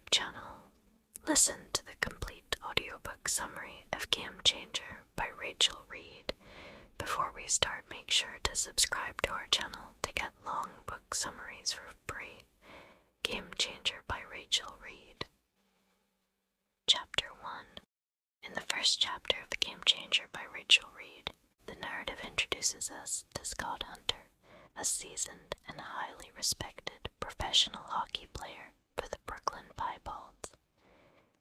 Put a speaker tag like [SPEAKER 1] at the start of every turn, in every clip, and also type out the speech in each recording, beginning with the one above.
[SPEAKER 1] YouTube channel. Listen to the complete audiobook summary of Game Changer by Rachel Reid. Before we start, make sure to subscribe to our channel to get long book summaries for free. Game Changer by Rachel Reid. Chapter 1. In the first chapter of The Game Changer by Rachel Reid, the narrative introduces us to Scott Hunter, a seasoned and highly respected professional hockey player for the Brooklyn Piebald.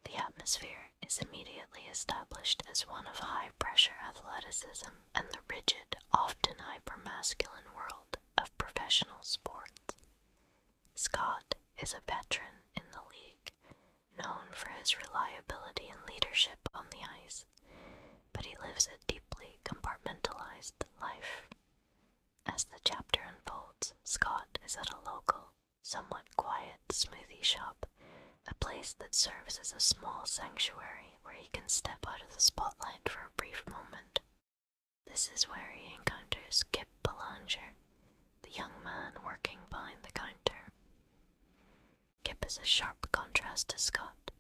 [SPEAKER 1] The atmosphere is immediately established as one of high-pressure athleticism and the rigid, often hyper-masculine world of professional sports. Scott is a veteran in the league, known for his reliability and leadership on the ice, but he lives a deeply compartmentalized life. As the chapter unfolds, Scott is at a local, somewhat quiet smoothie shop, a place that serves as a small sanctuary where he can step out of the spotlight for a brief moment. This is where he encounters Kip Canning, the young man working behind the counter. Kip is a sharp contrast to Scott.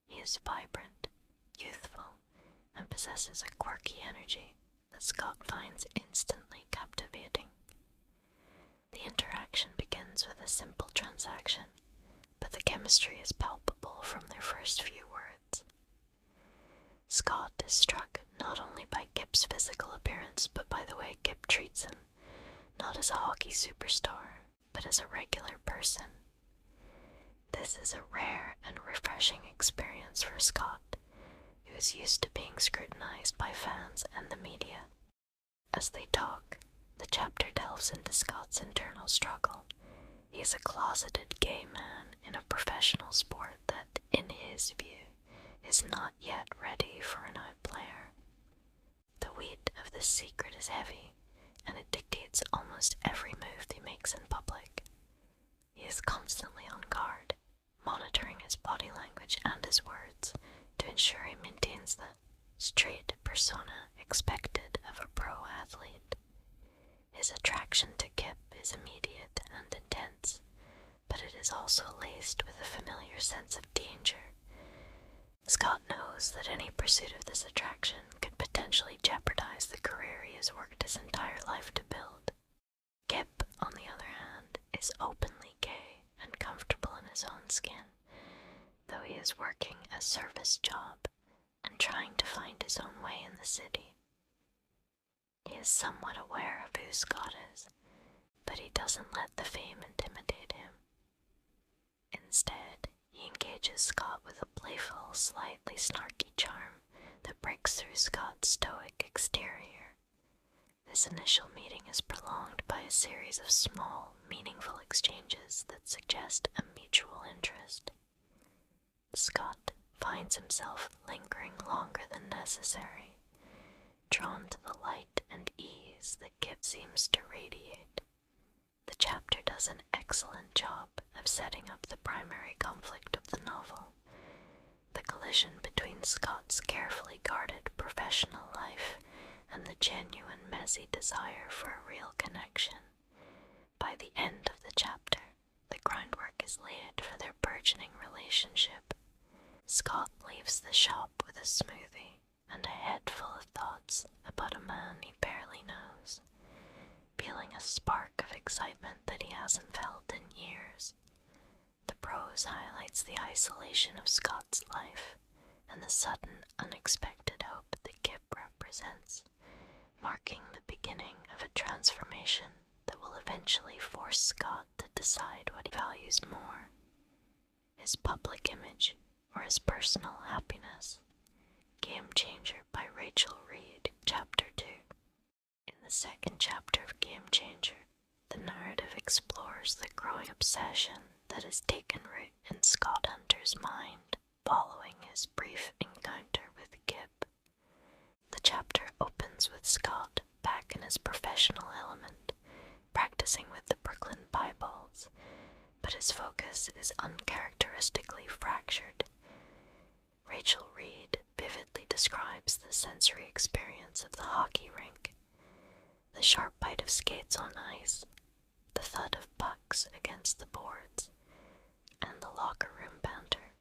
[SPEAKER 1] He is vibrant, youthful, and possesses a quirky energy that Scott finds instantly captivating. The interaction begins with a simple transaction, but the chemistry is palpable from their first few words. Scott is struck not only by Kip's physical appearance, but by the way Kip treats him, not as a hockey superstar, but as a regular person. This is a rare and refreshing experience for Scott, who is used to being scrutinized by fans and the media. As they talk, the chapter delves into Scott's internal struggle. He is a closeted gay man in a professional sport that, in his view, is not yet ready for an outplayer. The weight of this secret is heavy, and it dictates almost every move he makes in public. He is constantly on guard, monitoring his body language and his words to ensure he maintains the straight persona expected of a pro athlete. His attraction to Kip is immediate and intense, but it is also laced with a familiar sense of danger. Scott knows that any pursuit of this attraction could potentially jeopardize the career he has worked his entire life to build. Kip, on the other hand, is openly gay and comfortable in his own skin, though he is working a service job and trying to find his own way in the city. He is somewhat aware of who Scott is, but he doesn't let the fame intimidate him. Instead, he engages Scott with a playful, slightly snarky charm that breaks through Scott's stoic exterior. This initial meeting is prolonged by a series of small, meaningful exchanges that suggest a mutual interest. Scott finds himself lingering longer than necessary, drawn to the light and ease that Kip seems to radiate. The chapter does an excellent job of setting up the primary conflict of the novel, the collision between Scott's carefully guarded professional life and the genuine, messy desire for a real connection. By the end of the chapter, the groundwork is laid for their burgeoning relationship. Scott leaves the shop with a smoothie and a head full of thoughts about a man he barely knows, feeling a spark of excitement that he hasn't felt in years. The prose highlights the isolation of Scott's life and the sudden, unexpected hope that Kip represents, marking the beginning of a transformation that will eventually force Scott to decide what he values more, his public image or his personal happiness. Game Changer by Rachel Reid, Chapter 2. In the second chapter of Game Changer, the narrative explores the growing obsession that has taken root in Scott Hunter's mind following his brief encounter with Kip. The chapter opens with Scott back in his professional element, practicing with the Brooklyn Piebalds, but his focus is uncharacteristically fractured. Rachel Reid vividly describes the sensory experience of the hockey rink, the sharp bite of skates on ice, the thud of pucks against the boards, and the locker room banter.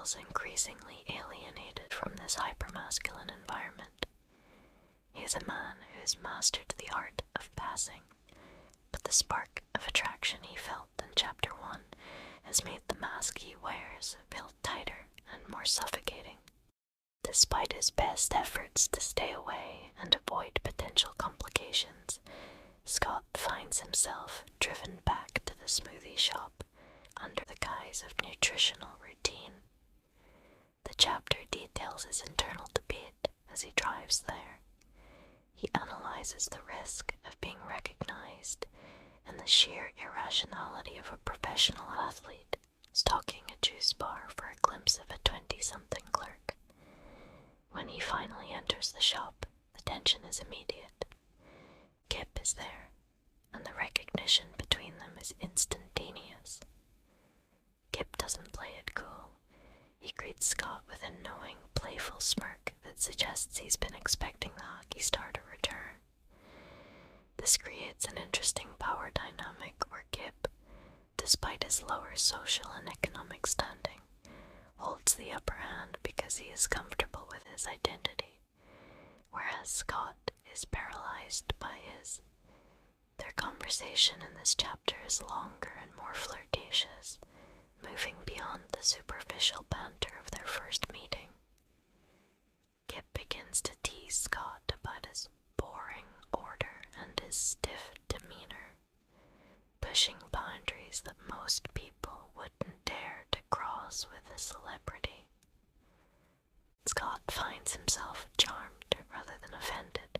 [SPEAKER 1] feels increasingly alienated from this hypermasculine environment. He is a man who has mastered the art of passing, but the spark of attraction he felt in Chapter 1 has made the mask he wears feel tighter and more suffocating. Despite his best efforts to stay away and avoid potential complications, Scott finds himself driven back to the smoothie shop under the guise of nutritional routine. The chapter details his internal debate as he drives there. He analyzes the risk of being recognized and the sheer irrationality of a professional athlete stalking a juice bar for a glimpse of a 20-something clerk. When he finally enters the shop, the tension is immediate. Kip is there, and the recognition between them is instantaneous. Kip doesn't play it cool. He greets Scott with a knowing, playful smirk that suggests he's been expecting the hockey star to return. This creates an interesting power dynamic where Kip, despite his lower social and economic standing, holds the upper hand because he is comfortable with his identity, whereas Scott is paralyzed by his. Their conversation in this chapter is longer and more flirtatious, moving beyond the superficial banter of their first meeting. Kip begins to tease Scott about his boring order and his stiff demeanor, pushing boundaries that most people wouldn't dare to cross with a celebrity. Scott finds himself charmed rather than offended.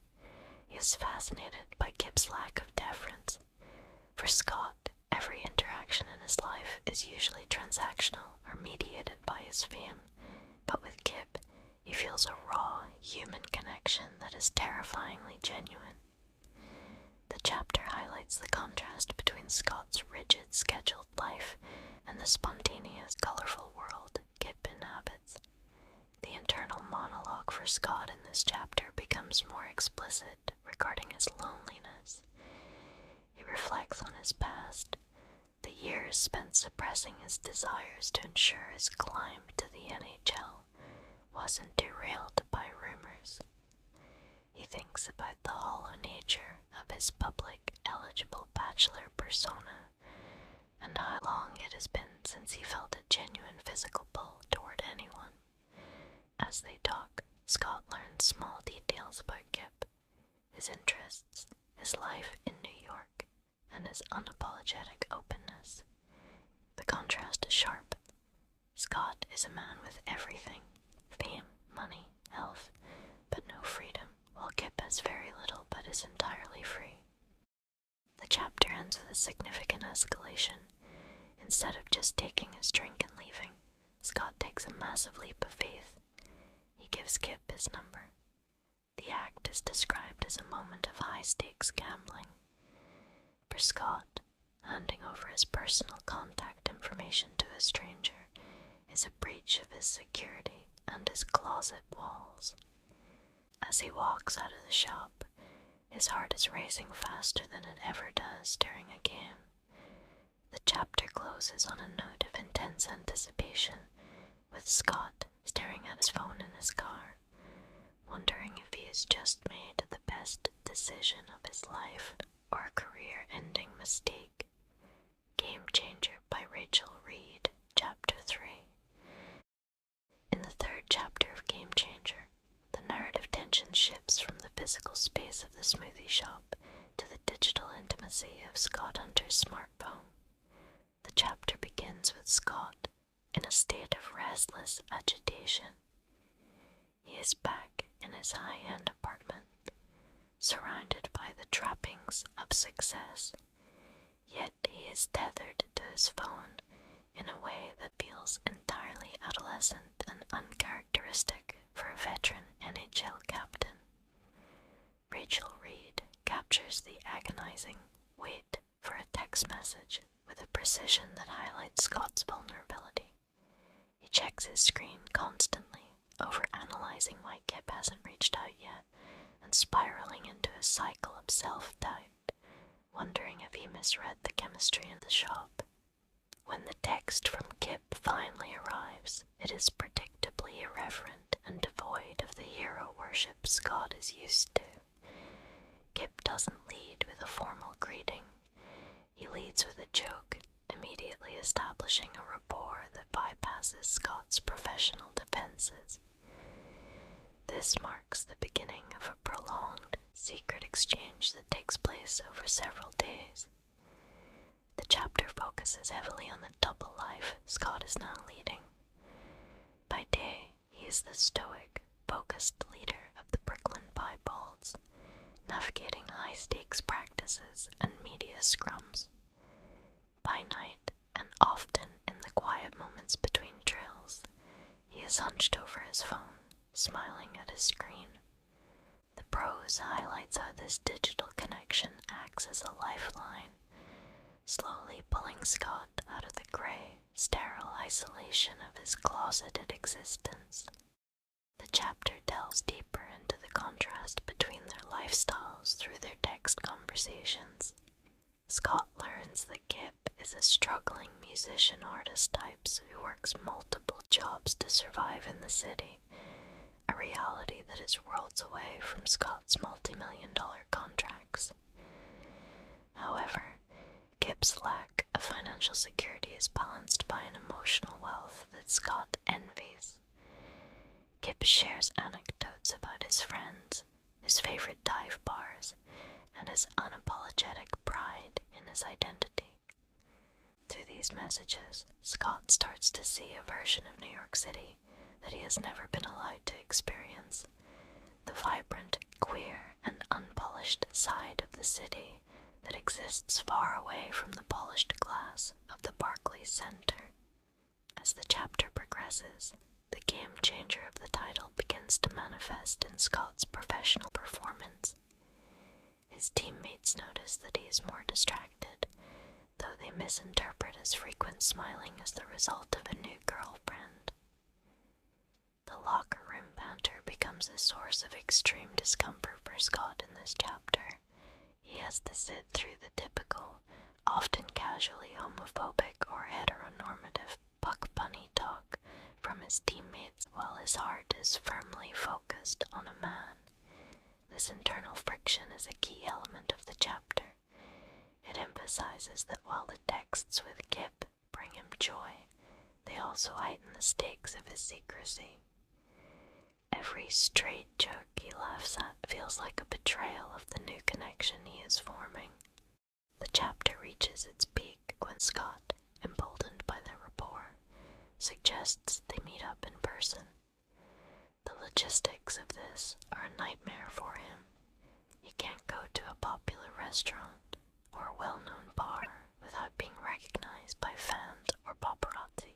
[SPEAKER 1] He is fascinated by Kip's lack of deference. For Scott, every interaction in his life is usually transactional or mediated by his fame, but with Kip, he feels a raw, human connection that is terrifyingly genuine. The chapter highlights the contrast between Scott's rigid, scheduled life and the spontaneous, colorful world Kip inhabits. The internal monologue for Scott in this chapter becomes more explicit regarding his loneliness. He reflects on his past, the years spent suppressing his desires to ensure his climb to the NHL wasn't derailed by rumors. He thinks about the hollow nature of his public, eligible bachelor persona, and how long it has been since he felt a genuine physical pull toward anyone. As they talk, Scott learns small details about Kip, his interests, his life in New York, and his unapologetic openness. The contrast is sharp. Scott is a man with everything: fame, money, health, but no freedom, while Kip has very little but is entirely free. The chapter ends with a significant escalation. Instead of just taking his drink and leaving, Scott takes a massive leap of faith. He gives Kip his number. The act is described as a moment of high-stakes gambling. For Scott, handing over his personal contact information to a stranger is a breach of his security and his closet walls. As he walks out of the shop, his heart is racing faster than it ever does during a game. The chapter closes on a note of intense anticipation, with Scott staring at his phone in his car, wondering if he has just made the best decision of his life or a career-ending mistake. Game Changer by Rachel Reid, Chapter 3. In the third chapter of Game Changer, the narrative tension shifts from the physical space of the smoothie shop to the digital intimacy of Scott Hunter's smartphone. The chapter begins with Scott in a state of restless agitation. He is back in his high-end apartment, surrounded by the trappings of success, yet he is tethered to his phone in a way that feels entirely adolescent and uncharacteristic for a veteran NHL captain. Rachel Reid captures the agonizing wait for a text message with a precision that highlights Scott's vulnerability. He checks his screen constantly, overanalyzing why Kip hasn't reached out yet, and spiraling into a cycle of self-doubt, wondering if he misread the chemistry in the shop. When the text from Kip finally arrives, it is predictably irreverent and devoid of the hero worship Scott is used to. Kip doesn't lead with a formal greeting. He leads with a joke, immediately establishing a rapport that bypasses Scott's professional defenses. This marks the beginning of a prolonged, secret exchange that takes place over several days. The chapter focuses heavily on the double life Scott is now leading. By day, he is the stoic, focused leader of the Brooklyn Piebalds, navigating high-stakes practices and media scrums. By night, and often in the quiet moments between drills, he is hunched over his phone, smiling at his screen. The prose highlights how this digital connection acts as a lifeline, slowly pulling Scott out of the gray, sterile isolation of his closeted existence. The chapter delves deeper into the contrast between their lifestyles through their text conversations. Scott learns that Kip is a struggling musician-artist type who works multiple jobs to survive in the city, a reality that is worlds away from Scott's multi-million-dollar contracts. However, Kip's lack of financial security is balanced by an emotional wealth that Scott envies. Kip shares anecdotes about his friends, his favorite dive bars, and his unapologetic pride in his identity. Through these messages, Scott starts to see a version of New York City that he has never been allowed to experience, the vibrant, queer, and unpolished side of the city that exists far away from the polished glass of the Barclays Center. As the chapter progresses, the game changer of the title begins to manifest in Scott's professional performance. His teammates notice that he is more distracted, though they misinterpret his frequent smiling as the result of a new girlfriend. The locker room banter becomes a source of extreme discomfort for Scott in this chapter. He has to sit through the typical, often casually homophobic or heteronormative buck-bunny talk from his teammates while his heart is firmly focused on a man. This internal friction is a key element of the chapter. It emphasizes that while the texts with Kip bring him joy, they also heighten the stakes of his secrecy. Every straight joke he laughs at feels like a betrayal of the new connection he is forming. The chapter reaches its peak when Scott, emboldened by their rapport, suggests they meet up in person. The logistics of this are a nightmare for him. He can't go to a popular restaurant or a well-known bar without being recognized by fans or paparazzi.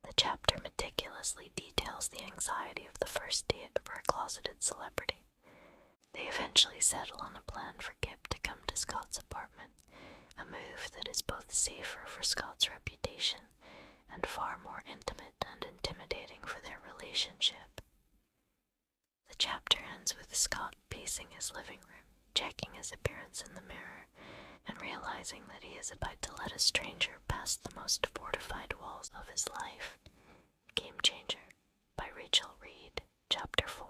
[SPEAKER 1] The chapter meticulously details the anxiety of the first date for a closeted celebrity. They eventually settle on a plan for Kip to come to Scott's apartment, a move that is both safer for Scott's reputation and far more intimate and intimidating for their relationship. The chapter ends with Scott pacing his living room, checking his appearance in the mirror, and realizing that he is about to let a stranger past the most fortified walls of his life. Game Changer by Rachel Reid, Chapter 4.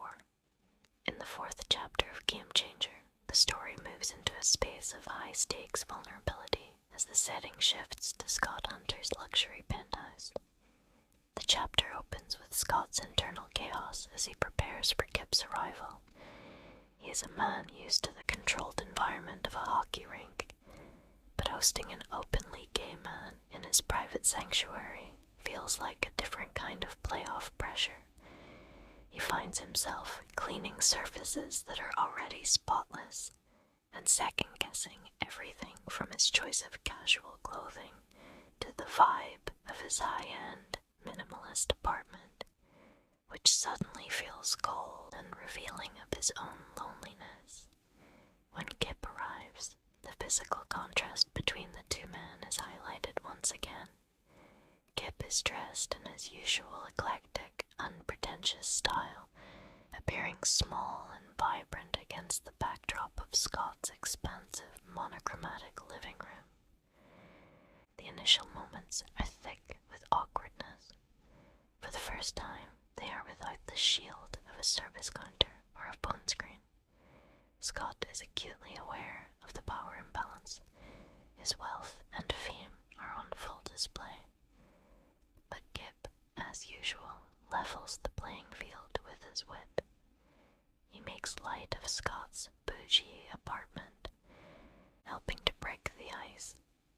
[SPEAKER 1] In the fourth chapter of Game Changer, the story moves into a space of high-stakes vulnerability as the setting shifts to Scott Hunter's luxury penthouse. The chapter opens with Scott's internal chaos as he prepares for Kip's arrival. He is a man used to the controlled environment of a hockey rink, but hosting an openly gay man in his private sanctuary feels like a different kind of playoff pressure. He finds himself cleaning surfaces that are already spotless and second-guessing everything from his choice of casual clothing to the vibe of his high-end, minimalist apartment, which suddenly feels cold and revealing of his own loneliness. When Kip arrives, the physical contrast between the two men is highlighted once again. Kip is dressed in his usual eclectic, unpretentious style, appearing small and vibrant against the backdrop of Scott's expansive, monochromatic living room. The initial moments are thick with awkwardness. For the first time, they are without the shield of a service counter or a phone screen. Scott is acutely aware of the power imbalance. His wealth and fame are on full display. But Kip, as usual, levels the playing field with his wit. He makes light of Scott's bougie apartment, helping to break the ice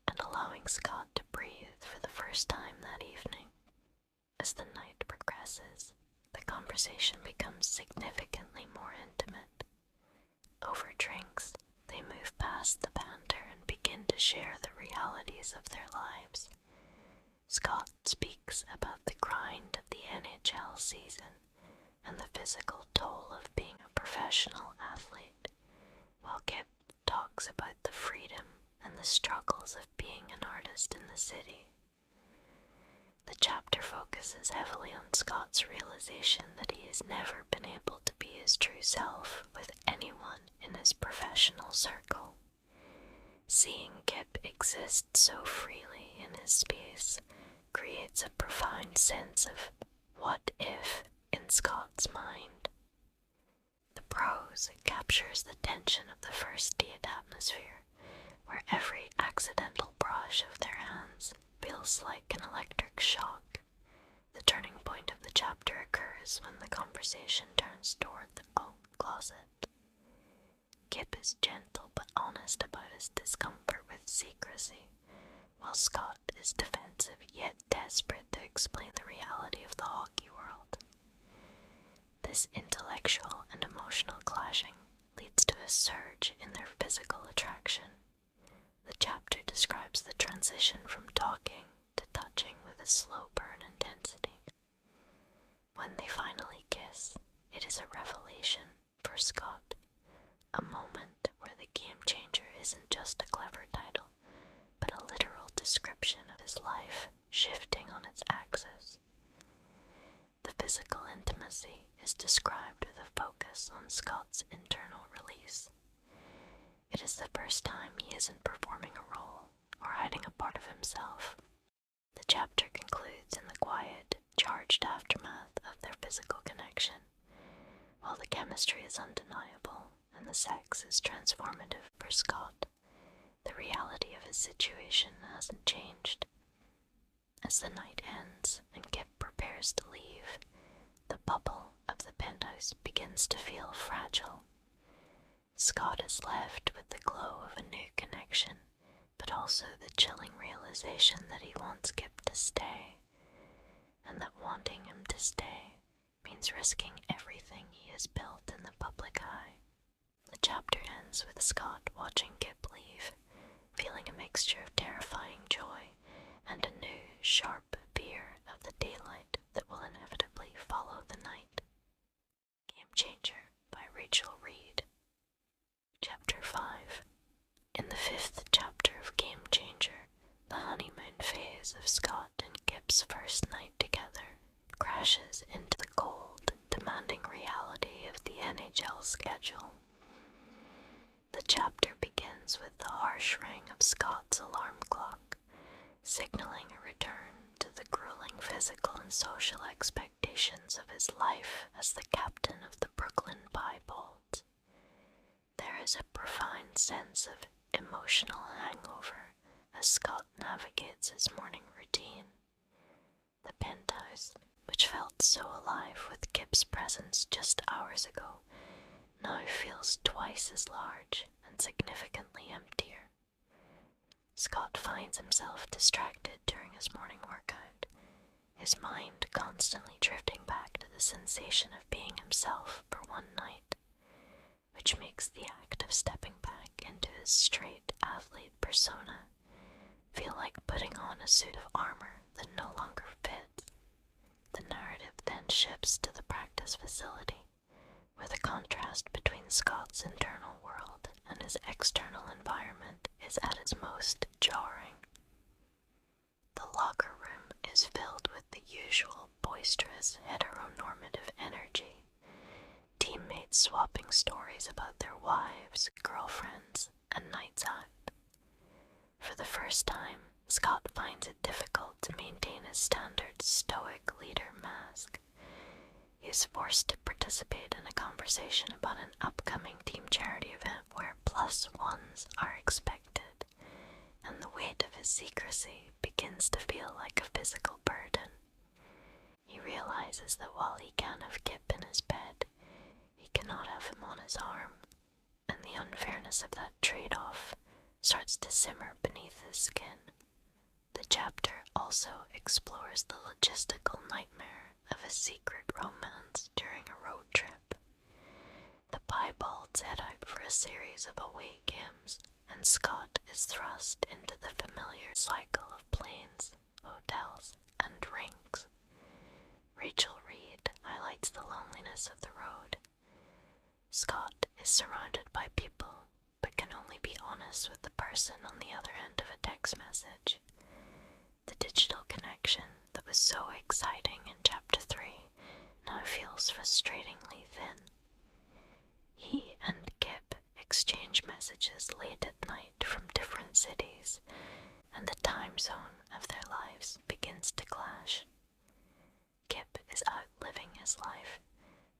[SPEAKER 1] and allowing Scott to breathe for the first time that evening. As the night progresses, the conversation becomes significantly more intimate. Over drinks, they move past the banter and begin to share the realities of their lives. Scott speaks about the grind of the NHL season and the physical toll of being a professional athlete, while Kip talks about the freedom and the struggles of being an artist in the city. The chapter focuses heavily on Scott's realization that he has never been able to be his true self with anyone in his professional circle. Seeing Kip exist so freely in his space creates a profound sense of what if in Scott's mind. The prose captures the tension of the first date atmosphere, where every accidental brush of their hands feels like an electric shock. The turning point of the chapter occurs when the conversation turns toward the oak closet. Kip is gentle but honest about his discomfort with secrecy, while Scott is defensive yet desperate to explain the reality of the hockey world. This intellectual and emotional clashing leads to a surge in their physical attraction. The chapter describes the transition from talking to touching with a slow burn intensity. When they finally kiss, it is a revelation for Scott, a moment where the game changer isn't just a clever title, but a literal description of his life shifting on its axis. The physical intimacy is described with a focus on Scott's internal release. It is the first time he isn't performing a role or hiding a part of himself. The chapter concludes in the quiet, charged aftermath of their physical connection. While the chemistry is undeniable and the sex is transformative for Scott, the reality of his situation hasn't changed. As the night ends and Kip prepares to leave, the bubble of the penthouse begins to feel fragile. Scott is left with the glow of a new connection, but also the chilling realization that he wants Kip to stay, and that wanting him to stay means risking everything he has built in the public eye. The chapter ends with Scott watching Kip leave, feeling a mixture of terrifying joy and a new, sharp fear of the daylight that will inevitably follow the night. Game Changer by Rachel Reid. Chapter 5. In the 5th chapter of Game Changer, the honeymoon phase of Scott and Kip's first night together crashes into the cold, demanding reality of the NHL schedule. The chapter begins with the harsh ring of Scott's alarm clock, signaling a return to the grueling physical and social expectations of his life as the captain of the Brooklyn Piebald. There is a profound sense of emotional hangover as Scott navigates his morning routine. The penthouse, which felt so alive with Kip's presence just hours ago, now feels twice as large and significantly emptier. Scott finds himself distracted during his morning workout, his mind constantly drifting back to the sensation of being himself for one night, which makes the act of stepping back into his straight athlete persona feel like putting on a suit of armor that no longer fits. The narrative then shifts to the practice facility, where the contrast between Scott's internal world and his external environment is at its most jarring. The locker room is filled with the usual boisterous heteronormative energy, teammates swapping stories about their wives, girlfriends, and nights out. For the first time, Scott finds it difficult to maintain his standard stoic leader mask. He is forced to participate in a conversation about an upcoming team charity event where +1s are expected, and the weight of his secrecy begins to feel like a physical burden. He realizes that while he can have Kip in his bed, he cannot have him on his arm, and the unfairness of that trade-off starts to simmer beneath his skin. The chapter also explores the logistical nightmare of a secret romance during a road trip. The piebalds head out for a series of away games, and Scott is thrust into the familiar cycle of planes, hotels, and drinks. Rachel Reid highlights the loneliness of the road. Scott is surrounded by people, but can only be honest with the person on the other end of a text message. The digital connection that was so exciting in Chapter 3 now feels frustratingly thin. He and Kip exchange messages late at night from different cities, and the time zone of their lives begins to clash. Kip is out living his life,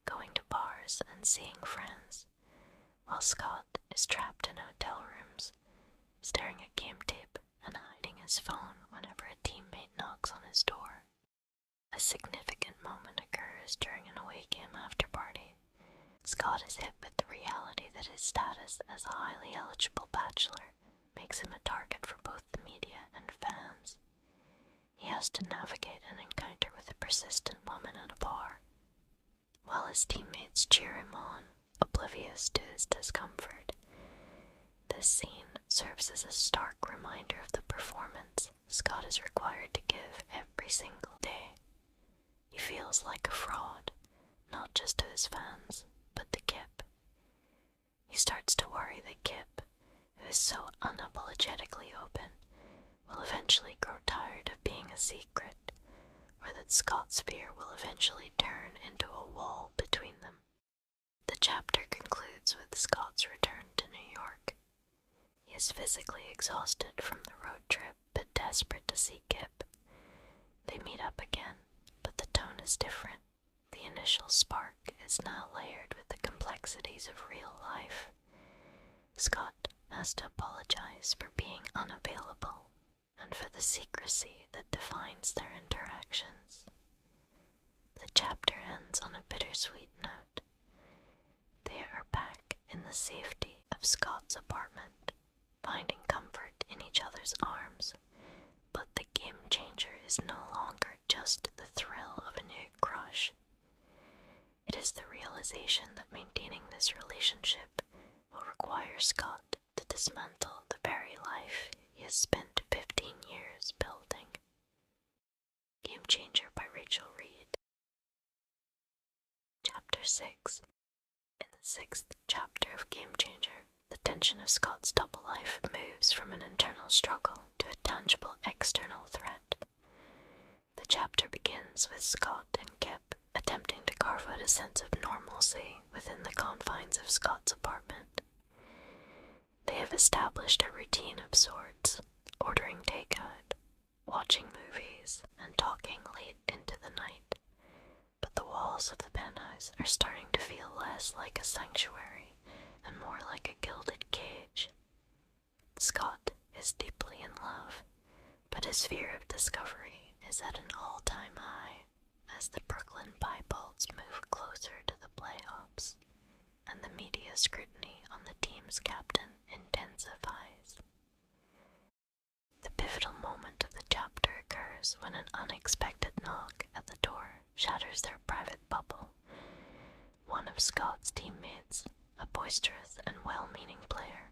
[SPEAKER 1] going to bars and seeing friends, while Scott is trapped in hotel rooms, staring at game tape and hiding his phone whenever a teammate knocks on his door. A significant moment occurs during an away game after party. Scott is hit with the reality that his status as a highly eligible bachelor makes him a target for both the media and fans. He has to navigate an encounter with a persistent woman at a bar, while his teammates cheer him on, oblivious to his discomfort. This scene serves as a stark reminder of the performance Scott is required to give every single day. He feels like a fraud, not just to his fans, but to Kip. He starts to worry that Kip, who is so unapologetically open, will eventually grow tired of being a secret, or that Scott's fear will eventually turn into a wall between them. The chapter concludes with Scott's return to New York. He is physically exhausted from the road trip, but desperate to see Kip. They meet up again, but the tone is different. The initial spark is now layered with the complexities of real life. Scott has to apologize for being unavailable and for the secrecy that defines their interactions. The chapter ends on a bittersweet note. They are back in the safety of Scott's apartment, finding comfort in each other's arms, but the game changer is no longer just the thrill of a new crush. It is the realization that maintaining this relationship will require Scott to dismantle the very life he has spent 15 years building. Game Changer by Rachel Reid. Chapter 6. In the 6th chapter of Game Changer, the tension of Scott's double life moves from an internal struggle to a tangible external threat. The chapter begins with Scott and Kip attempting to carve out a sense of normalcy within the confines of Scott's apartment. They have established a routine of sorts, ordering takeout, watching movies, and talking late into the night. But the walls of the penthouse are starting to feel less like a sanctuary and more like a gilded cage. Scott is deeply in love, but his fear of discovery is at an all-time high as the Brooklyn Piebalds move closer to the playoffs, and the media scrutiny on the team's captain intensifies. The pivotal moment of the chapter occurs when an unexpected knock at the door shatters their private bubble. One of Scott's teammates, a boisterous and well-meaning player,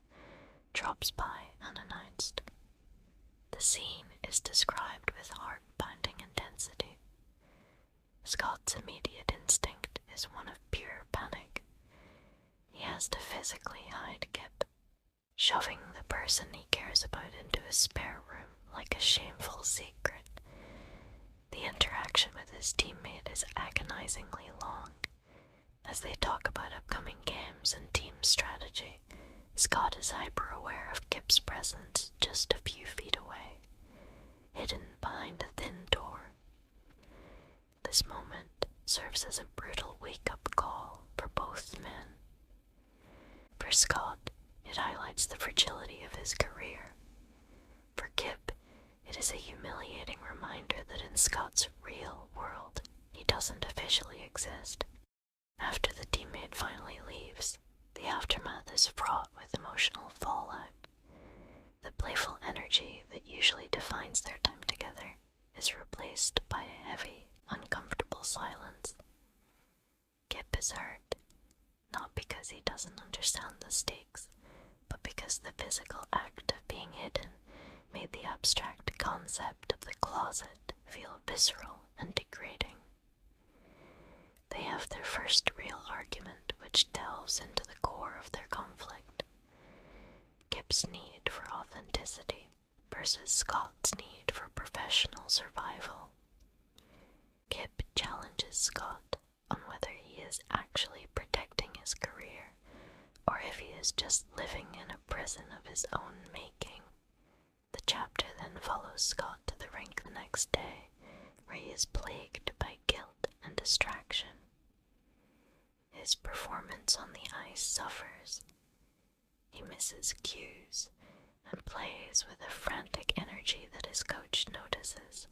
[SPEAKER 1] drops by unannounced. The scene is described with heart-pounding intensity. Scott's immediate instinct is one of pure panic. He has to physically hide Kip, shoving the person he cares about into a spare room like a shameful secret. The interaction with his teammate is agonizingly long. As they talk about upcoming games and team strategy, Scott is hyper-aware of Kip's presence just a few feet away. This moment serves as a brutal wake-up call for both men. For Scott, it highlights the fragility of his career. For Kip, it is a humiliating reminder that in Scott's real world, he doesn't officially exist. After the teammate finally leaves, the aftermath is fraught with emotional fallout. The playful energy that usually defines their time together is replaced by a heavy, uncomfortable silence. Kip is hurt, not because he doesn't understand the stakes, but because the physical act of being hidden made the abstract concept of the closet feel visceral and degrading. They have their first real argument, which delves into the core of their conflict. Kip's need for authenticity versus Scott's need for professional survival. Kip challenges Scott on whether he is actually protecting his career, or if he is just living in a prison of his own making. The chapter then follows Scott to the rink the next day, where he is plagued by guilt and distraction. His performance on the ice suffers. He misses cues and plays with a frantic energy that his coach notices.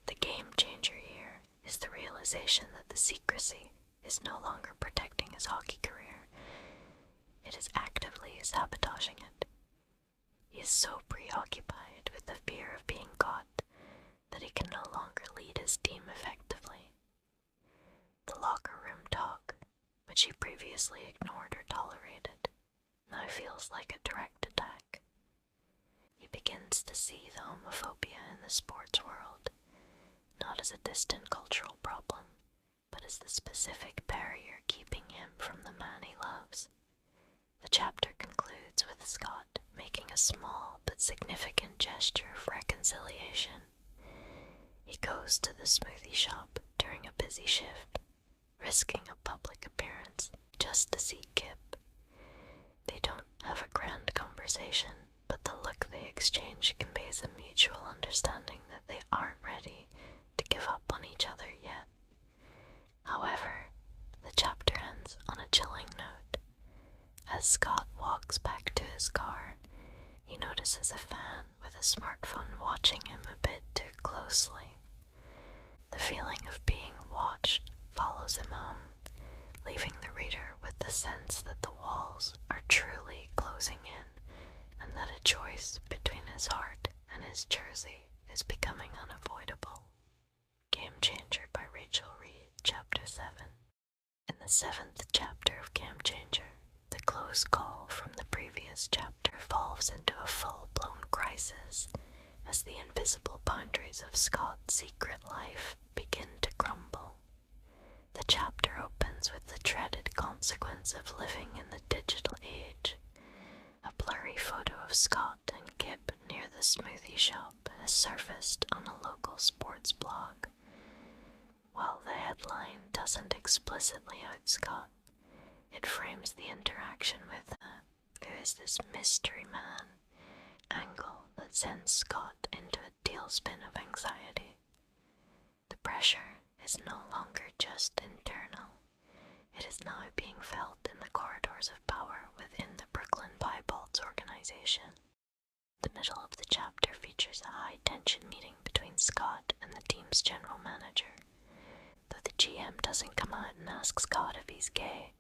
[SPEAKER 1] The game changer here is the realization that the secrecy is no longer protecting his hockey career. It is actively sabotaging it. He is so preoccupied with the fear of being caught that he can no longer lead his team effectively. The locker room talk, which he previously ignored or tolerated, now feels like a direct attack. He begins to see the homophobia in the sports world, not as a distant cultural problem, but as the specific barrier keeping him from the man he loves. The chapter concludes with Scott making a small but significant gesture of reconciliation. He goes to the smoothie shop during a busy shift, risking a public appearance just to see Kip. They don't have a grand conversation, but the look they exchange conveys a mutual understanding that they aren't ready to give up on each other yet. However, the chapter ends on a chilling note. As Scott walks back to his car, he notices a fan with a smartphone watching him a bit too closely. The feeling of being watched follows him home, leaving the reader with the sense that the walls are truly closing in, and that a choice between his heart and his jersey is becoming unavoidable. Game Changer by Rachel Reid, Chapter 7. In the 7th chapter of Game Changer, the close call from the previous chapter evolves into a full-blown crisis as the invisible boundaries of Scott's secret life begin to crumble. The chapter opens with the dreaded consequence of living in the digital age. A blurry photo of Scott and Kip near the smoothie shop has surfaced on a local sports blog. While the headline doesn't explicitly out Scott, it frames the interaction with who is this mystery man angle that sends Scott into a tailspin of anxiety. The pressure is no longer just internal. It is now being felt in the corridors of power within the Brooklyn Piebald's organization. The middle of the chapter features a high-tension meeting between Scott and the team's general manager. Though the GM doesn't come out and ask Scott if he's gay,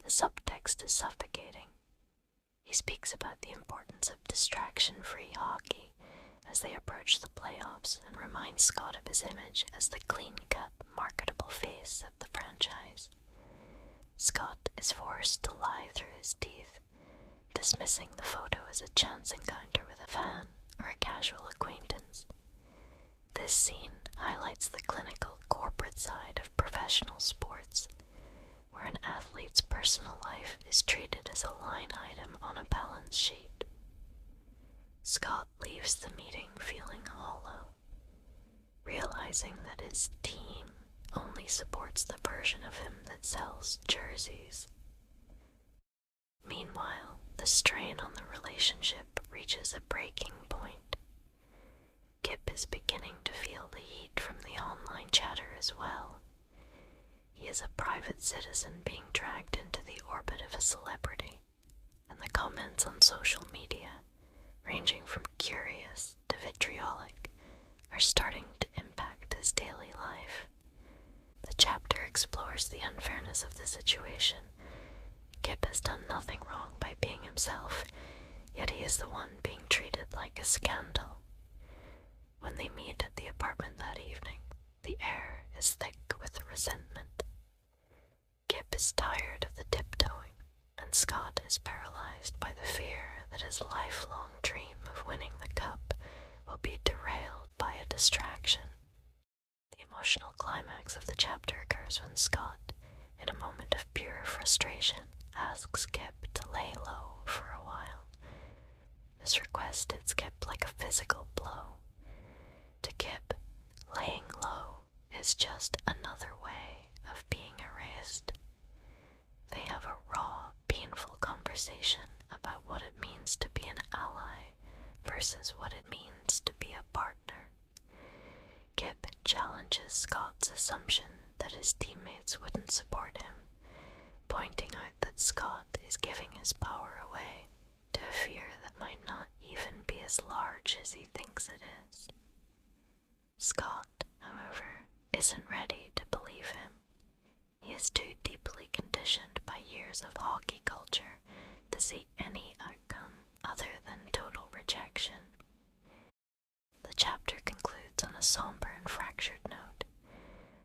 [SPEAKER 1] the subtext is suffocating. He speaks about the importance of distraction-free hockey as they approach the playoffs and reminds Scott of his image as the clean-cut, marketable face of the franchise. Scott is forced to lie through his teeth, dismissing the photo as a chance encounter with a fan or a casual acquaintance. This scene highlights the clinical corporate side of professional sports, where an athlete's personal life is treated as a line item on a balance sheet. Scott leaves the meeting feeling hollow, realizing that his team only supports the version of him that sells jerseys. Meanwhile, the strain on the relationship reaches a breaking point. Kip is beginning to feel the heat from the online chatter as well. He is a private citizen being dragged into the orbit of a celebrity, and the comments on social media, ranging from curious to vitriolic, are starting to impact his daily life. The chapter explores the unfairness of the situation. Kip has done nothing wrong by being himself, yet he is the one being treated like a scandal. When they meet at the apartment that evening, the air is thick with resentment. Kip is tired of the tiptoeing, and Scott is paralyzed by the fear that his lifelong dream of winning the cup will be derailed by a distraction. The emotional climax of the chapter occurs when Scott, in a moment of pure frustration, asks Kip to lay low for a while. This request hits Kip like a physical blow. To Kip, laying low is just another way of being erased. They have a raw, painful conversation about what it means to be an ally versus what it means to be a partner. Kip challenges Scott's assumption that his teammates wouldn't support him, pointing out that Scott is giving his power away to a fear that might not even be as large as he thinks it is. Scott, however, isn't ready to believe him. He is too deeply conditioned by years of hockey culture to see any outcome other than total rejection. The chapter concludes on a somber and fractured note.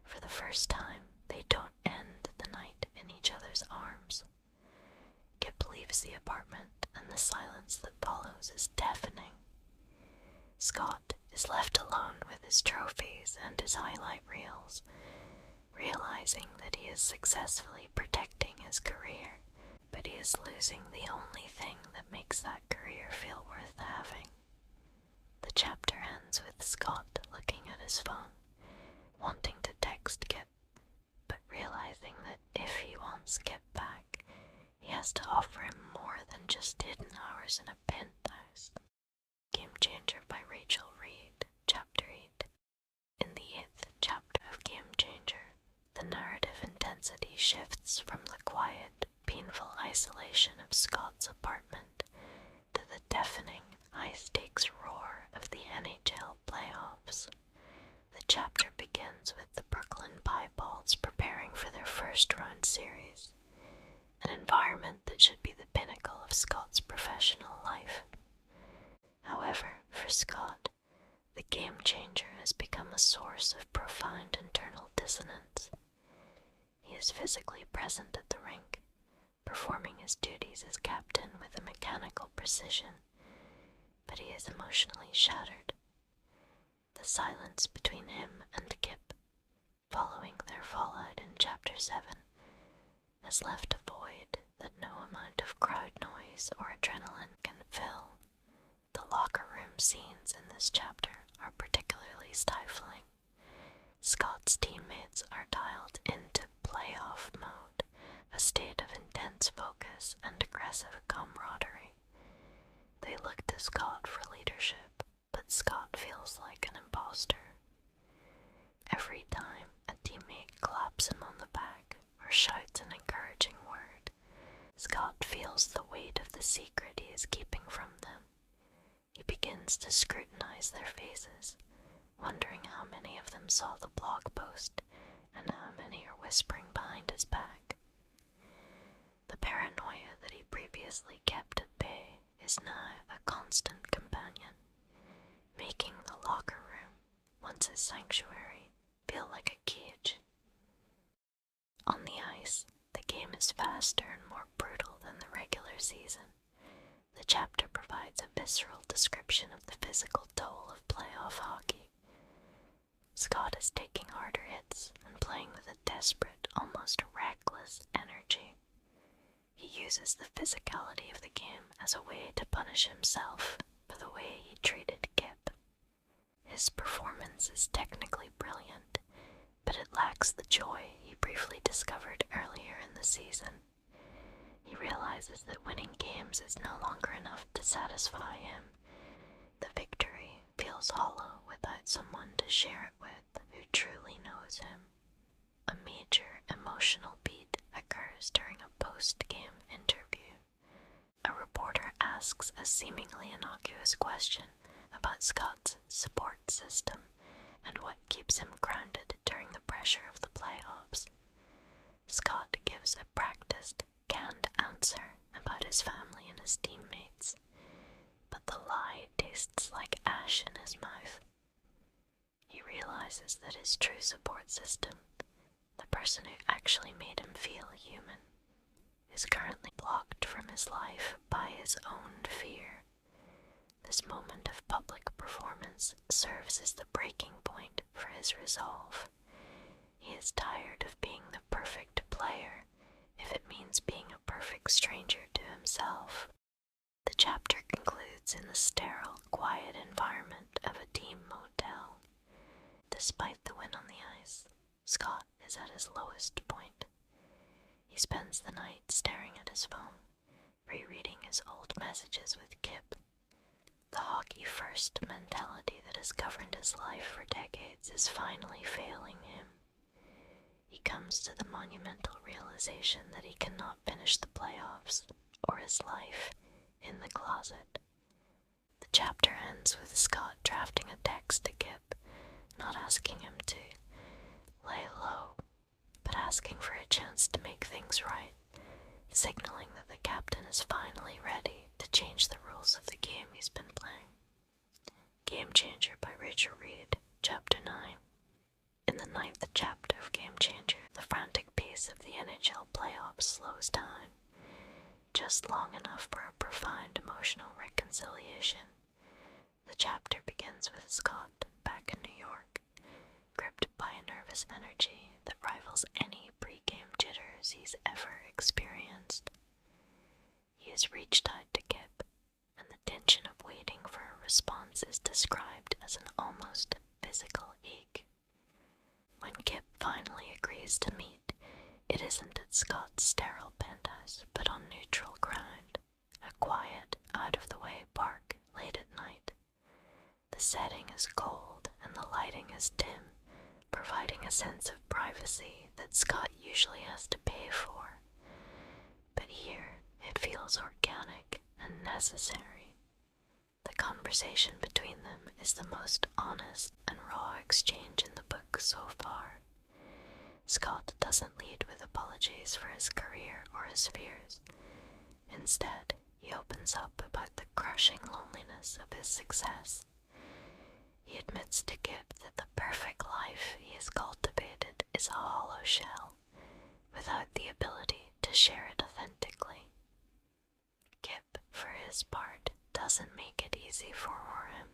[SPEAKER 1] For the first time, they don't end the night in each other's arms. Kip leaves the apartment, and the silence that follows is deafening. Scott is left alone with his trophies and his highlight reels, realizing that he is successfully protecting his career, but he is losing the only thing that makes that career feel worth having. The chapter ends with Scott looking at his phone, wanting to text Kip, but realizing that if he wants Kip back, he has to offer him more than just hidden hours in a penthouse. Game Changer by Rachel Reid, Chapter 8. In the 8th chapter of Game Changer, the narrative intensity shifts from the quiet, painful isolation of Scott's apartment to the deafening, high-stakes roar of the NHL playoffs. The chapter begins with the Brooklyn Pieballs preparing for their first-round series, an environment that should be the pinnacle of Scott's professional life. However, for Scott, the Game Changer has become a source of profound internal dissonance. He is physically present at the rink, performing his duties as captain with a mechanical precision, but he is emotionally shattered. The silence between him and Kip, following their fallout in Chapter 7, has left a void that no amount of crowd noise or adrenaline can fill. The locker room scenes in this chapter are particularly stifling. Scott's teammates are dialed into playoff mode, a state of intense focus and aggressive camaraderie. They look to Scott for leadership, but Scott feels like an imposter. Every time a teammate claps him on the back or shouts an encouraging word, Scott feels the weight of the secret he is keeping from them. He begins to scrutinize their faces, wondering how many of them saw the blog post and how many are whispering behind his back. The paranoia that he previously kept at bay is now a constant companion, making the locker room, once his sanctuary, feel like a cage. On the ice, the game is faster and more brutal than the regular season. The chapter provides a visceral description of the physical toll of playoff hockey. Scott is taking harder hits and playing with a desperate, almost reckless energy. He uses the physicality of the game as a way to punish himself for the way he treated Kip. His performance is technically brilliant, but it lacks the joy he briefly discovered earlier in the season. He realizes that winning games is no longer enough to satisfy him. The victory feels hollow without to share it with who truly knows him. A major emotional beat occurs during a post-game interview. A reporter asks a seemingly innocuous question about Scott's support system and what keeps him grounded during the pressure of the playoffs. Scott gives a practiced, canned answer about his family and his teammates, but the lie tastes like ash in his mouth. He realizes that his true support system, the person who actually made him feel human, is currently blocked from his life by his own fear. This moment of public performance serves as the breaking point for his resolve. He is tired of being the perfect player, if it means being a perfect stranger to himself. The chapter concludes in the sterile, quiet environment of a team motel. Despite the win on the ice, Scott is at his lowest point. He spends the night staring at his phone, rereading his old messages with Kip. The hockey-first mentality that has governed his life for decades is finally failing him. He comes to the monumental realization that he cannot finish the playoffs or his life in the closet. The chapter ends with Scott drafting a text to Kip, not asking him to lay low, but asking for a chance to make things right, signaling that the captain is finally ready to change the rules of the game he's been playing. Game Changer by Rachel Reid, Chapter 9. In the ninth chapter of Game Changer, the frantic pace of the NHL playoffs slows down, just long enough for a profound emotional reconciliation. The chapter begins with Scott back in New York, gripped by a nervous energy that rivals any pre-game jitters he's ever experienced. He has reached out to Kip, and the tension of waiting for a response is described as an almost physical ache. When Kip finally agrees to meet, it isn't at Scott's sterile penthouse, but on neutral ground, a quiet, out-of-the-way park late at night. The setting is cold and the lighting is dim, providing a sense of privacy that Scott usually has to pay for. But here, it feels organic and necessary. The conversation between them is the most honest and raw exchange in the book so far. Scott doesn't lead with apologies for his career or his fears. Instead, he opens up about the crushing loneliness of his success. He admits to Kip that the perfect life he has cultivated is a hollow shell, without the ability to share it authentically. Kip, for his part, doesn't make it easy for him.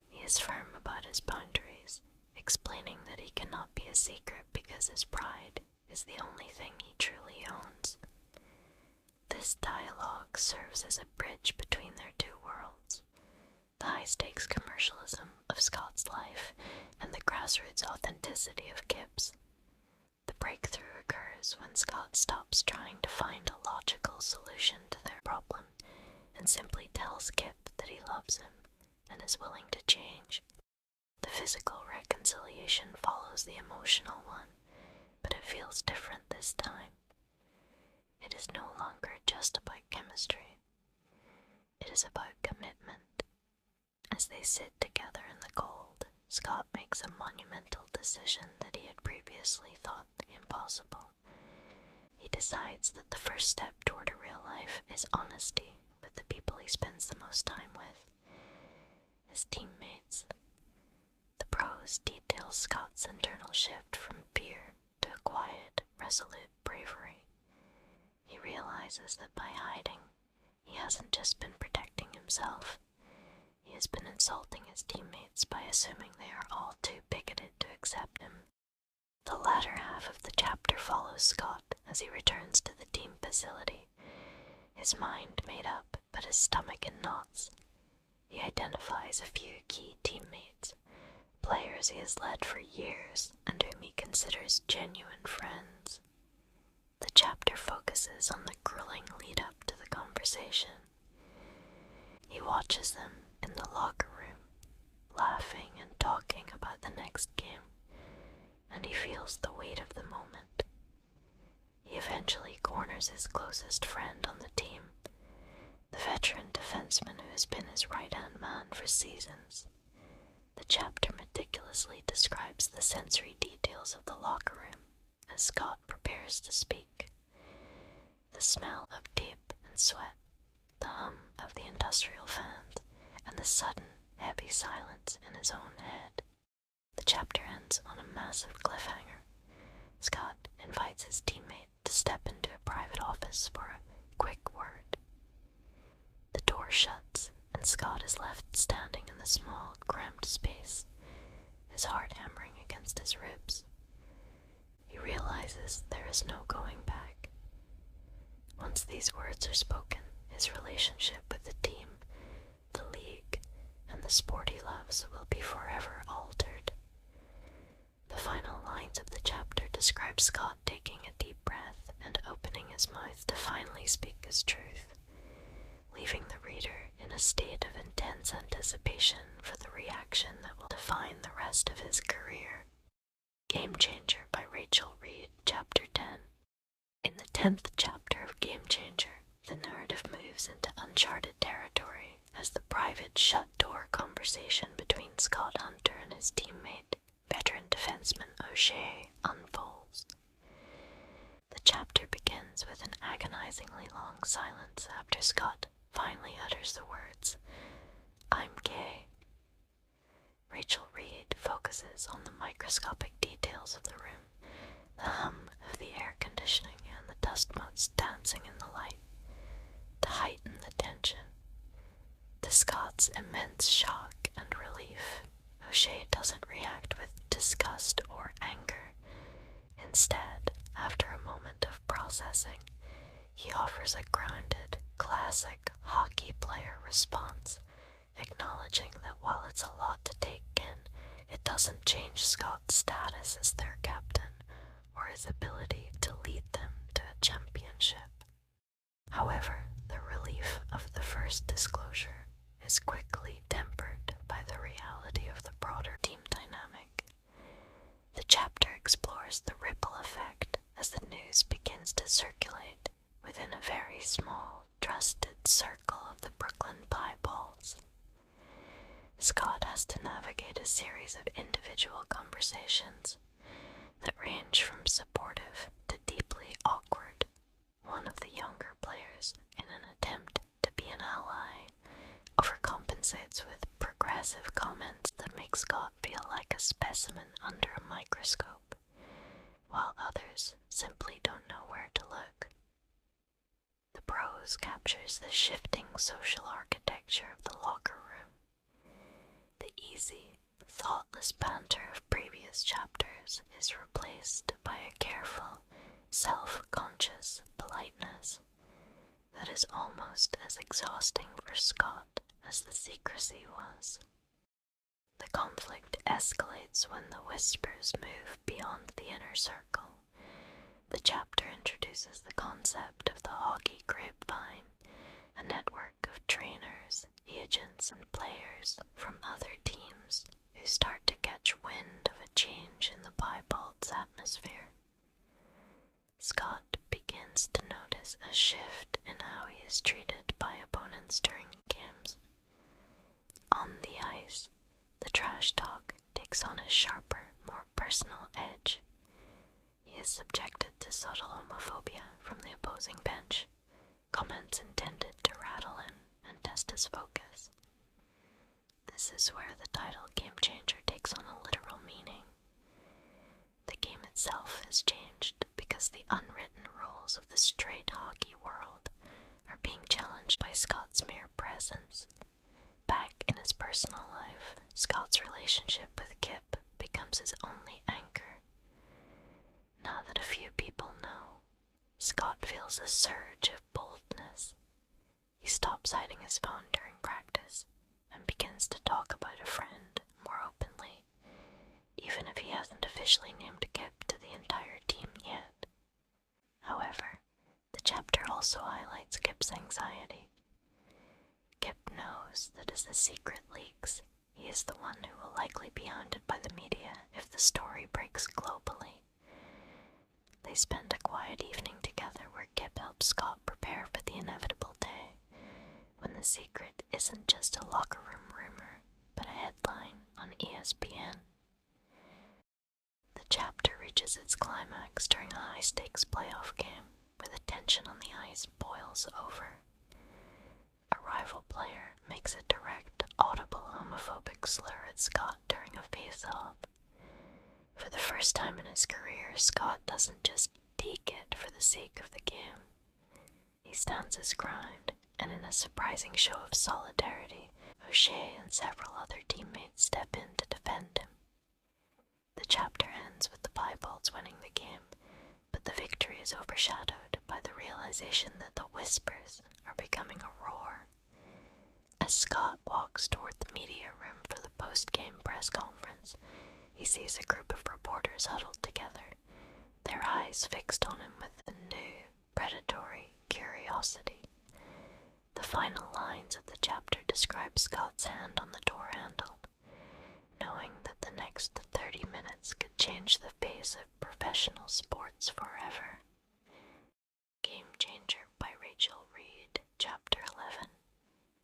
[SPEAKER 1] He is firm about his boundaries, explaining that he cannot be a secret because his pride is the only thing he truly owns. This dialogue serves as a bridge between their two worlds, the high-stakes commercialism of Scott's life and the grassroots authenticity of Kip's. The breakthrough occurs when Scott stops trying to find a logical solution to their problem and simply tells Kip that he loves him and is willing to change. The physical reconciliation follows the emotional one, but it feels different this time. It is no longer just about chemistry. It is about commitment. As they sit together in the cold, Scott makes a monumental decision that he had previously thought impossible. He decides that the first step toward a real life is honesty with the people he spends the most time with, his teammates. The prose details Scott's internal shift from fear to a quiet, resolute bravery. He realizes that by hiding, he hasn't just been protecting himself. He has been insulting his teammates by assuming they are all too bigoted to accept him. The latter half of the chapter follows Scott as he returns to the team facility, his mind made up but his stomach in knots. He identifies a few key teammates, players he has led for years and whom he considers genuine friends. The chapter focuses on the grueling lead-up to the conversation. He watches them in the locker room, laughing and talking about the feels the weight of the moment. He eventually corners his closest friend on the team, the veteran defenseman who has been his right-hand man for seasons. The chapter meticulously describes the sensory details of the locker room as Scott prepares to speak. The smell of tape and sweat, the hum of the industrial fans, and the sudden, heavy silence in his own head. The chapter ends on a massive cliffhanger. Scott invites his teammate to step into a private office for a quick word. The door shuts, and Scott is left standing in the small, cramped space, his heart hammering against his ribs. He realizes there is no going back. Once these words are spoken, his relationship with the team, the league, and the sport he loves will be forever altered. The final lines of the chapter describe Scott taking a deep breath and opening his mouth to finally speak his truth, leaving the reader in a state of intense anticipation for the reaction that will define the rest of his career. Game Changer by Rachel Reid, Chapter 10. In the 10th chapter of Game Changer, the narrative moves into uncharted territory as the private shut-door conversation between Scott Hunter and his teammate, veteran defenseman O'Shea, unfolds. The chapter begins with an agonizingly long silence after Scott finally utters the words, "I'm gay." Rachel Reid focuses on the microscopic details of the room, the hum of the air conditioning and the dust motes dancing in the light, to heighten the tension. To Scott's immense shock and relief, O'Shea doesn't react with disgust or anger. Instead, after a moment of processing, he offers a grounded, classic hockey player response, acknowledging that while it's a lot to take in, it doesn't change Scott's status as their captain or his ability to lead them to a championship. However, the relief of the first disclosure is quickly tempered by the reality of the broader team dynamic. The chapter explores the ripple effect as the news begins to circulate within a very small, trusted circle of the Brooklyn Pieballs. Scott has to navigate a series of individual conversations that range from supportive to deeply awkward. One of the younger players, in an attempt to be an ally, overcompensates with progressive comments that make Scott feel like a specimen under a microscope, while others simply don't know where to look. The prose captures the shifting social architecture of the locker room. The easy, thoughtless banter of previous chapters is replaced by a careful, self-conscious politeness that is almost as exhausting for Scott as the secrecy was. The conflict escalates when the whispers move beyond the inner circle. The chapter introduces the concept of the hockey grapevine, a network of trainers, agents, and players from other teams who start to catch wind of a change in the Piebald's atmosphere. Scott begins to notice a shift in how he is treated by opponents during games. On the ice, the trash talk takes on a sharper, more personal edge. He is subjected to subtle homophobia from the opposing bench, comments intended to rattle him and test his focus. This is where the title Game Changer takes on a literal meaning. The game itself has changed because the unwritten rules of the straight hockey world are being challenged by Scott's mere presence. Back in his personal life, Scott's relationship with Kip becomes his only anchor. Now that a few people know, Scott feels a surge of boldness. He stops hiding his phone during practice and begins to talk about a friend more openly, even if he hasn't officially named Kip to the entire team yet. However, the chapter also highlights Kip's anxiety. Kip knows that as the secret leaks, he is the one who will likely be hounded by the media if the story breaks globally, They spend a quiet evening together where Kip helps Scott prepare for the inevitable day, when the secret isn't just a locker room rumor, but a headline on ESPN. The chapter reaches its climax during a high-stakes playoff game, where the tension on the ice boils over. A rival player makes a direct, audible homophobic slur at Scott during a face-off. For the first time in his career, Scott doesn't just deke it for the sake of the game. He stands his ground, and in a surprising show of solidarity, O'Shea and several other teammates step in to defend him. The chapter ends with the Piebalds winning the game, but the victory is overshadowed by the realization that the whispers are becoming a roar. As Scott walks toward the media room for the post-game press conference, he sees a group of reporters huddled together, their eyes fixed on him with a new, predatory curiosity. The final lines of the chapter describe Scott's hand on the door handle, knowing that the next 30 minutes could change the face of professional sports forever. Game Changer by Rachel Reid, Chapter 11.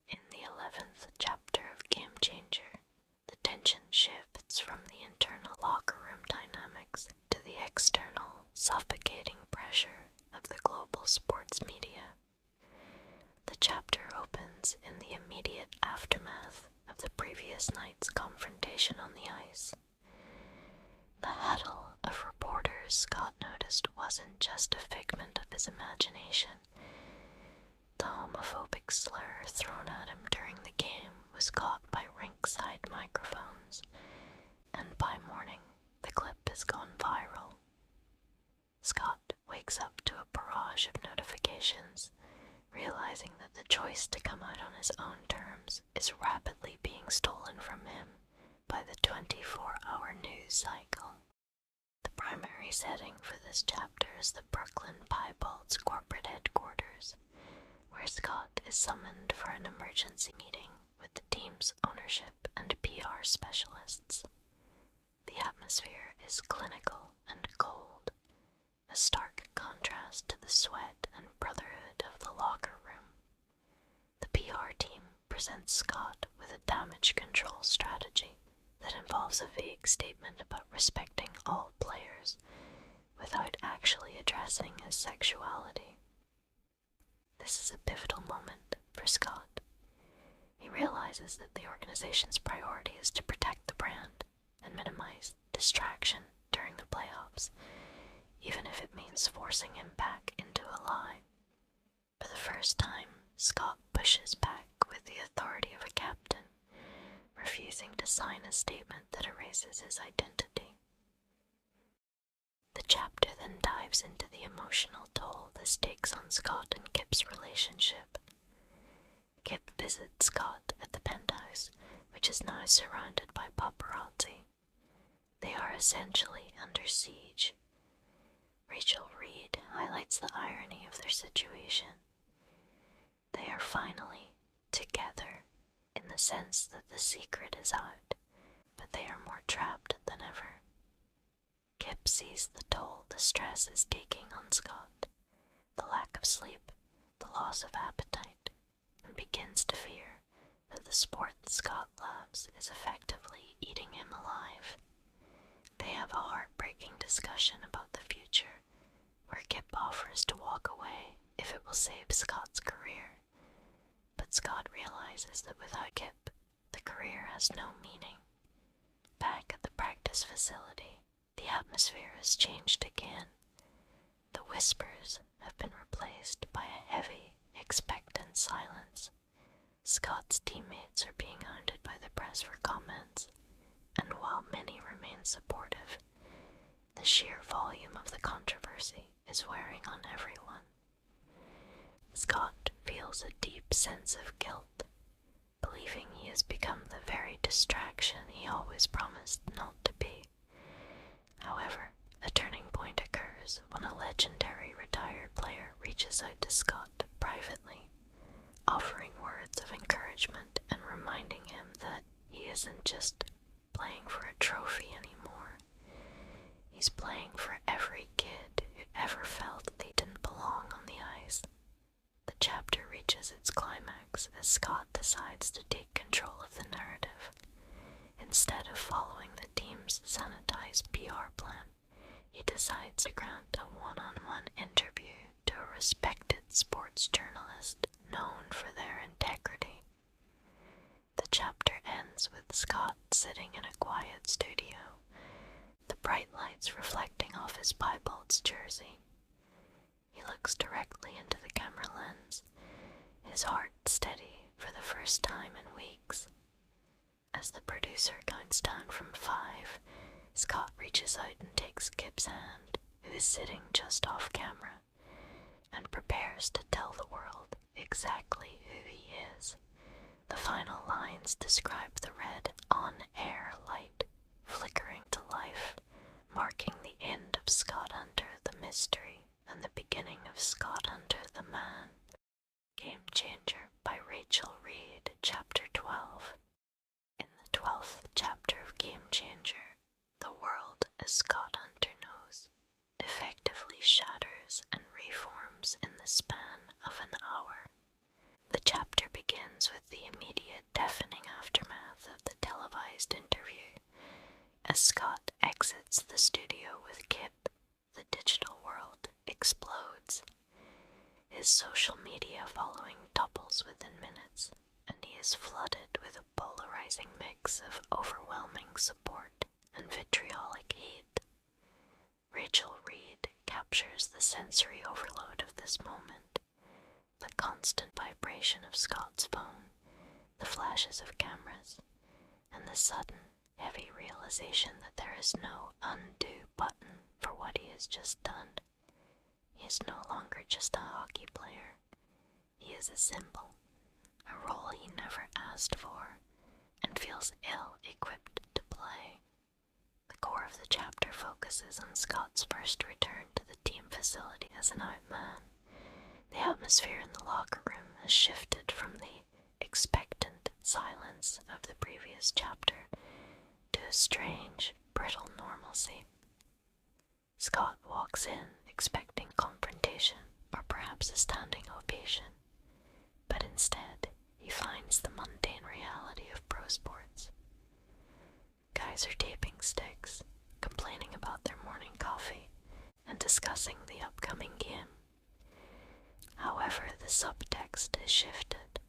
[SPEAKER 1] In the 11th chapter of Game Changer, the tension shifts from the internal locker room dynamics to the external, suffocating pressure of the global sports media. The chapter opens in the immediate aftermath of the previous night's confrontation on the ice. The huddle of reporters Scott noticed wasn't just a figment of his imagination. The homophobic slur thrown at him during the game was caught by rinkside microphones, and by morning, the clip has gone viral. Scott wakes up to a barrage of notifications, realizing that the choice to come out on his own terms is rapidly being stolen from him by the 24-hour news cycle. The primary setting for this chapter is the Brooklyn Piebalds corporate headquarters, where Scott is summoned for an emergency meeting with the team's ownership and PR specialists. The atmosphere is clinical and cold, a stark contrast to the sweat and brotherhood of the locker room. The PR team presents Scott with a damage control strategy that involves a vague statement about respecting all players without actually addressing his sexuality. This is a pivotal moment for Scott. He realizes that the organization's priority is to protect the brand and minimize distraction during the playoffs, even if it means forcing him back into a lie. For the first time, Scott pushes back with the authority of a captain, refusing to sign a statement that erases his identity. The chapter then dives into the emotional toll this takes on Scott and Kip's relationship. Kip visits Scott at the penthouse, which is now surrounded by paparazzi. They are essentially under siege. Rachel Reid highlights the irony of their situation. They are finally together, in the sense that the secret is out, but they are more trapped than ever. Kip sees the toll the stress is taking on Scott, the lack of sleep, the loss of appetite, and begins to fear that the sport Scott loves is effectively eating him alive. They have a heartbreaking discussion about the future, where Kip offers to walk away if it will save Scott's career. But Scott realizes that without Kip, the career has no meaning. Back at the practice facility, the atmosphere has changed again. The whispers have been replaced by a heavy, expectant silence. Scott's teammates are being hounded by the press for comments, and while many remain supportive, the sheer volume of the controversy is wearing on everyone. Scott feels a deep sense of guilt, believing he has become the very distraction he always promised not to be. However, a turning point occurs when a legendary retired player reaches out to Scott privately, offering words of encouragement and reminding him that he isn't just playing for a trophy anymore. He's playing for every kid who ever felt they didn't belong on the ice. The chapter reaches its climax as Scott decides to take control of the narrative. Instead of following the team's sanitized PR plan, he decides to grant a one-on-one interview to a respected sports journalist known for their integrity. The chapter ends with Scott sitting in a quiet studio, the bright lights reflecting off his Piebald's jersey. He looks directly into the camera lens, his heart steady for the first time in weeks. As the producer counts down from 5, Scott reaches out and takes Kip's hand, who is sitting just off camera, and prepares to tell the world exactly who he is. The final lines describe the red on-air light flickering to life, marking the end of Scott Hunter the mystery and the beginning of Scott Hunter the man. Game Changer by Rachel Reid, Chapter 12. In the 12th chapter of Game Changer, the world as Scott Hunter knows effectively shatters and reforms in the span of an hour. The chapter begins with the immediate deafening aftermath of the televised interview. As Scott exits the studio with Kip, the digital world explodes. His social media following doubles within minutes, and he is flooded with a polarizing mix of overwhelming support and vitriolic hate. Rachel Reid captures the sensory overload of this moment, the constant vibration of Scott's phone, the flashes of cameras, and the sudden, heavy realization that there is no undo button for what he has just done. He is no longer just a hockey player. He is a symbol, a role he never asked for, and feels ill-equipped to play. The core of the chapter focuses on Scott's first return to the team facility as an out man. The atmosphere in the locker room has shifted from the expectant silence of the previous chapter to a strange, brittle normalcy. Scott walks in expecting confrontation or perhaps a standing ovation, but instead he finds the mundane reality of pro sports. Guys are taping sticks, complaining about their morning coffee, and discussing the upcoming game. However, the subtext is shifted.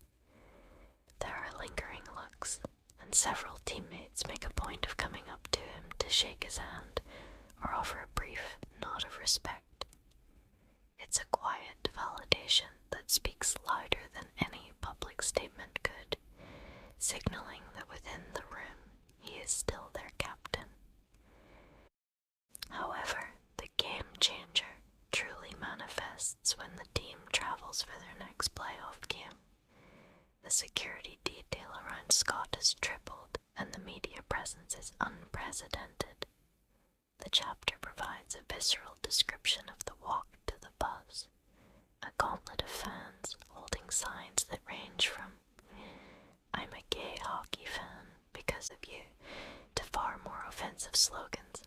[SPEAKER 1] There are lingering looks, and several teammates make a point of coming up to him to shake his hand or offer a brief nod of respect. It's a quiet validation that speaks louder than any public statement could, signaling that within the room he is still their captain. However, the game changer truly manifests when the team travels for their next playoff game. The security detail around Scott has tripled, and the media presence is unprecedented. The chapter provides a visceral description of the walk to the bus, a gauntlet of fans holding signs that range from "I'm a gay hockey fan because of you" to far more offensive slogans.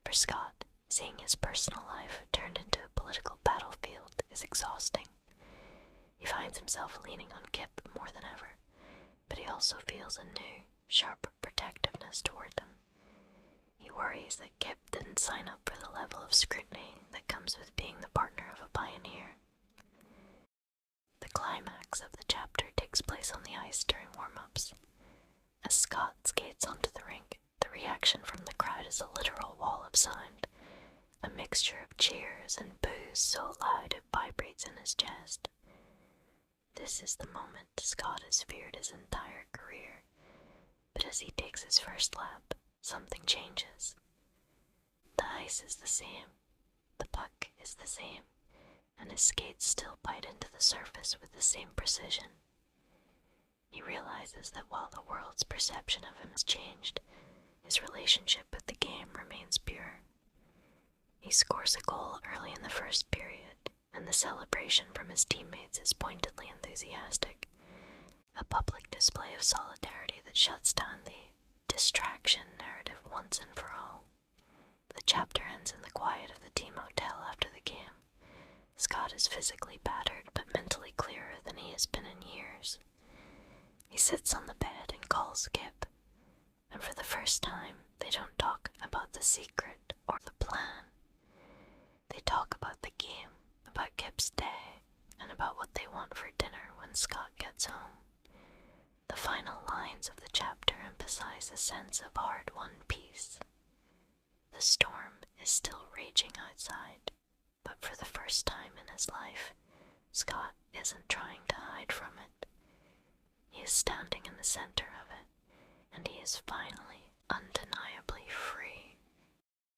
[SPEAKER 1] For Scott, seeing his personal life turned into a political battlefield is exhausting. He finds himself leaning on Kip more than ever, but he also feels a new, sharp protectiveness toward them. He worries that Kip didn't sign up for the level of scrutiny that comes with being the partner of a pioneer. The climax of the chapter takes place on the ice during warm-ups. As Scott skates onto the rink, the reaction from the crowd is a literal wall of sound, a mixture of cheers and boos so loud it vibrates in his chest. This is the moment Scott has feared his entire career, but as he takes his first lap, something changes. The ice is the same, the puck is the same, and his skates still bite into the surface with the same precision. He realizes that while the world's perception of him has changed, his relationship with the game remains pure. He scores a goal early in the first period, and the celebration from his teammates is pointedly enthusiastic, a public display of solidarity that shuts down the distraction narrative once and for all. The chapter ends in the quiet of the team hotel after the game. Scott is physically battered but mentally clearer than he has been in years. He sits on the bed and calls Kip, and for the first time, they don't talk about the secret or the plan. They talk about the game, about Kip's day, and about what they want for dinner when Scott gets home. The final lines of the chapter emphasize a sense of hard-won peace. The storm is still raging outside, but for the first time in his life, Scott isn't trying to hide from it. He is standing in the center of it, and he is finally, undeniably free.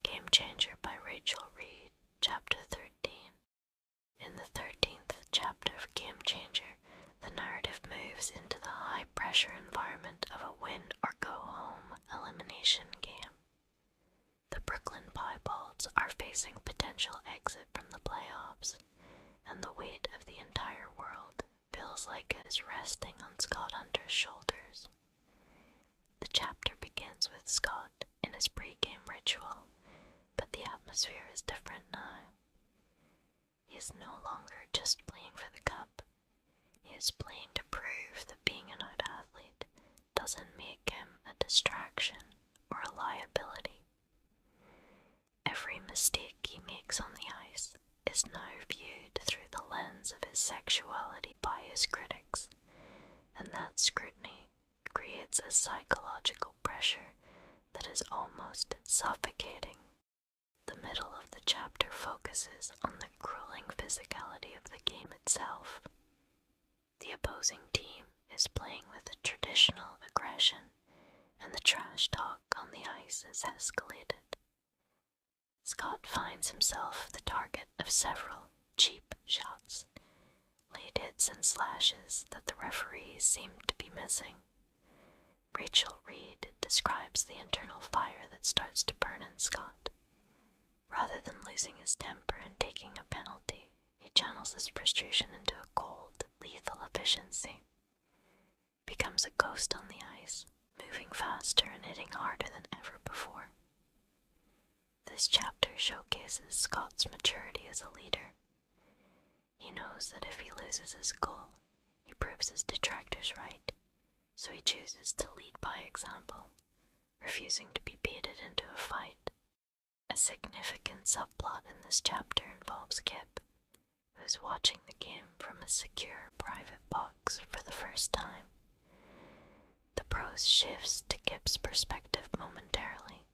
[SPEAKER 1] Game Changer by Rachel Reid, Chapter 13. In the 13th chapter of Game Changer, the narrative moves into the high-pressure environment of a win-or-go-home elimination game. The Brooklyn Piebalds are facing potential exit from the playoffs, and the weight of the entire world feels like it is resting on Scott Hunter's shoulders. The chapter begins with Scott in his pre-game ritual, but the atmosphere is different now. He is no longer just playing for the cup. He is playing to prove that being an out-athlete doesn't make him a distraction or a liability. Every mistake he makes on the ice is now viewed through the lens of his sexuality by his critics, and that scrutiny creates a psychological pressure that is almost suffocating. The middle of the chapter focuses on the grueling physicality of the game itself. The opposing team is playing with a traditional aggression, and the trash talk on the ice is escalated. Scott finds himself the target of several cheap shots, late hits and slashes that the referees seem to be missing. Rachel Reid describes the internal fire that starts to burn in Scott. Rather than losing his temper and taking a penalty, he channels his frustration into a cold, lethal efficiency. Becomes a ghost on the ice, moving faster and hitting harder than ever before. This chapter showcases Scott's maturity as a leader. He knows that if he loses his goal, he proves his detractors right, so he chooses to lead by example, refusing to be baited into a fight. A significant subplot in this chapter involves Kip, who is watching the game from a secure private box for the first time. The prose shifts to Kip's perspective momentarily,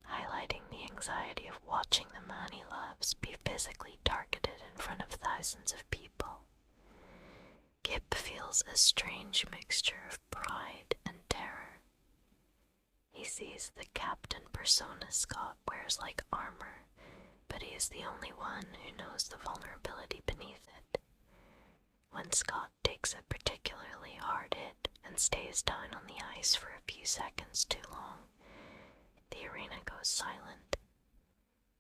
[SPEAKER 1] highlighting the anxiety of watching the man he loves be physically targeted in front of thousands of people. Kip feels a strange mixture of pride and terror. He sees the captain persona Scott wears like armor, but he is the only one who knows the vulnerability beneath it. When Scott takes a particularly hard hit and stays down on the ice for a few seconds too long, the arena goes silent.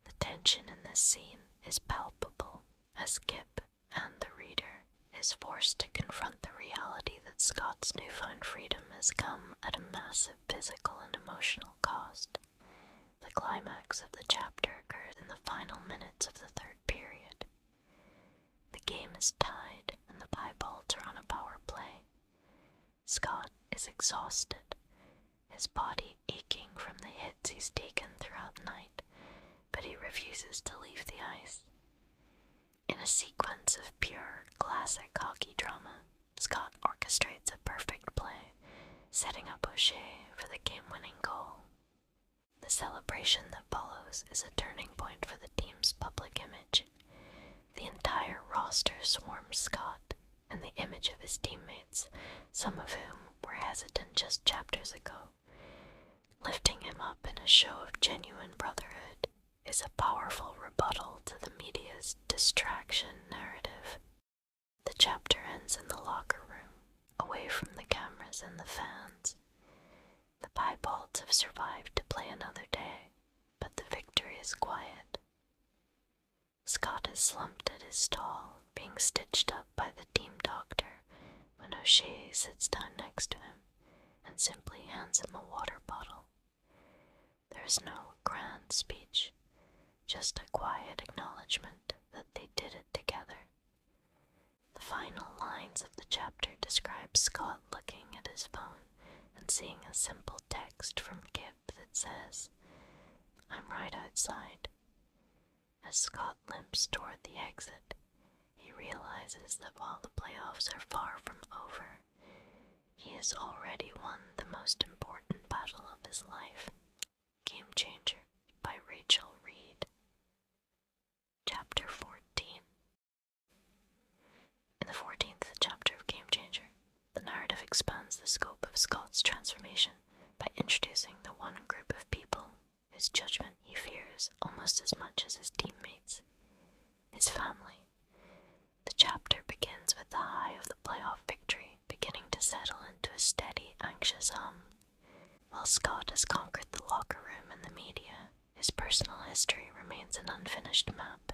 [SPEAKER 1] The tension in this scene is palpable as Kip and the reader is forced to confront the reality that Scott's newfound freedom has come at a massive physical and emotional cost. The climax of the chapter occurs in the final minutes of the third period. The game is tied and the Piebalds are on a power play. Scott is exhausted, his body aching from the hits he's taken throughout the night, but he refuses to leave the ice. In a sequence of pure, classic hockey drama, Scott orchestrates a perfect play, setting up O'Shea for the game-winning goal. The celebration that follows is a turning point for the team's public image. The entire roster swarms Scott, and the image of his teammates, some of whom were hesitant just chapters ago, lifting him up in a show of genuine brotherhood, is a powerful rebuttal to the media's distraction narrative. The chapter ends in the locker room, away from the cameras and the fans. The Piebalds have survived to play another day, but the victory is quiet. Scott is slumped at his stall, being stitched up by the team doctor, when O'Shea sits down next to him and simply hands him a water bottle. There is no grand speech, just a quiet acknowledgement that they did it together. The final lines of the chapter describe Scott looking at his phone and seeing a simple text from Kip that says, "I'm right outside." As Scott limps toward the exit, he realizes that while the playoffs are far from over, he has already won the most important battle of his life. Game Changer by Rachel Reid. Chapter 14. In the 14th chapter of Game Changer, the narrative expands the scope of Scott's transformation by introducing the one group of people whose judgment he fears almost as much as his teammates: his family. The chapter begins with the high of the playoff victory beginning to settle into a steady, anxious hum. While Scott has conquered the locker room and the media, his personal history remains an unfinished map.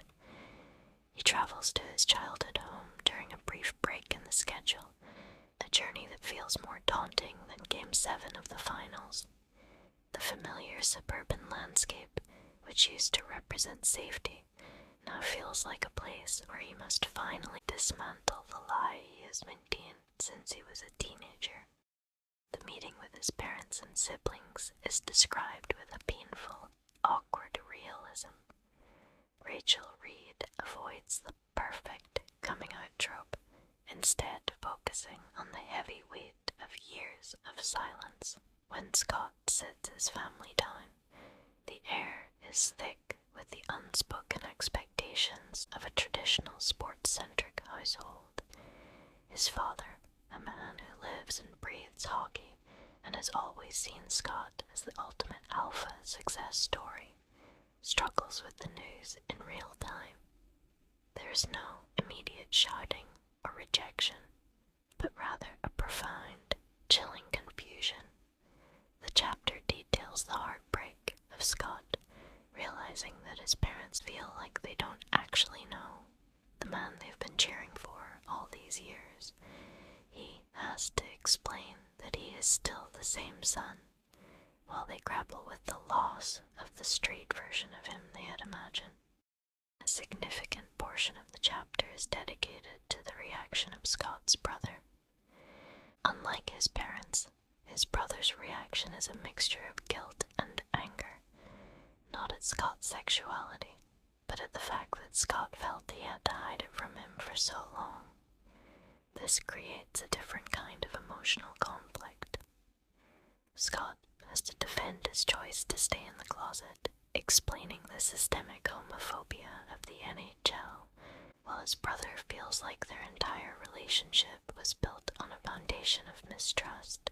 [SPEAKER 1] He travels to his childhood home during a brief break in the schedule, a journey that feels more daunting than Game 7 of the finals. The familiar suburban landscape, which used to represent safety, now feels like a place where he must finally dismantle the lie he has maintained since he was a teenager. The meeting with his parents and siblings is described with a painful, awkward realism. Rachel Reid avoids the perfect coming-out trope, instead focusing on the heavy weight of years of silence. When Scott sits his family down, the air is thick with the unspoken expectations of a traditional sports-centric household. His father, a man who lives and breathes hockey and has always seen Scott as the ultimate alpha success story, struggles with the news in real time. There is no immediate shouting or rejection, but rather a profound, chilling confusion. The chapter details the heartbreak of Scott, realizing that his parents feel like they don't actually know the man they've been cheering for all these years. He has to explain that he is still the same son, while they grapple with the loss of the straight version of him they had imagined. A significant portion of the chapter is dedicated to the reaction of Scott's brother. Unlike his parents, his brother's reaction is a mixture of guilt and anger, not at Scott's sexuality, but at the fact that Scott felt he had to hide it from him for so long. This creates a different kind of emotional conflict. Scott has to defend his choice to stay in the closet, explaining the systemic homophobia of the NHL, while his brother feels like their entire relationship was built on a foundation of mistrust.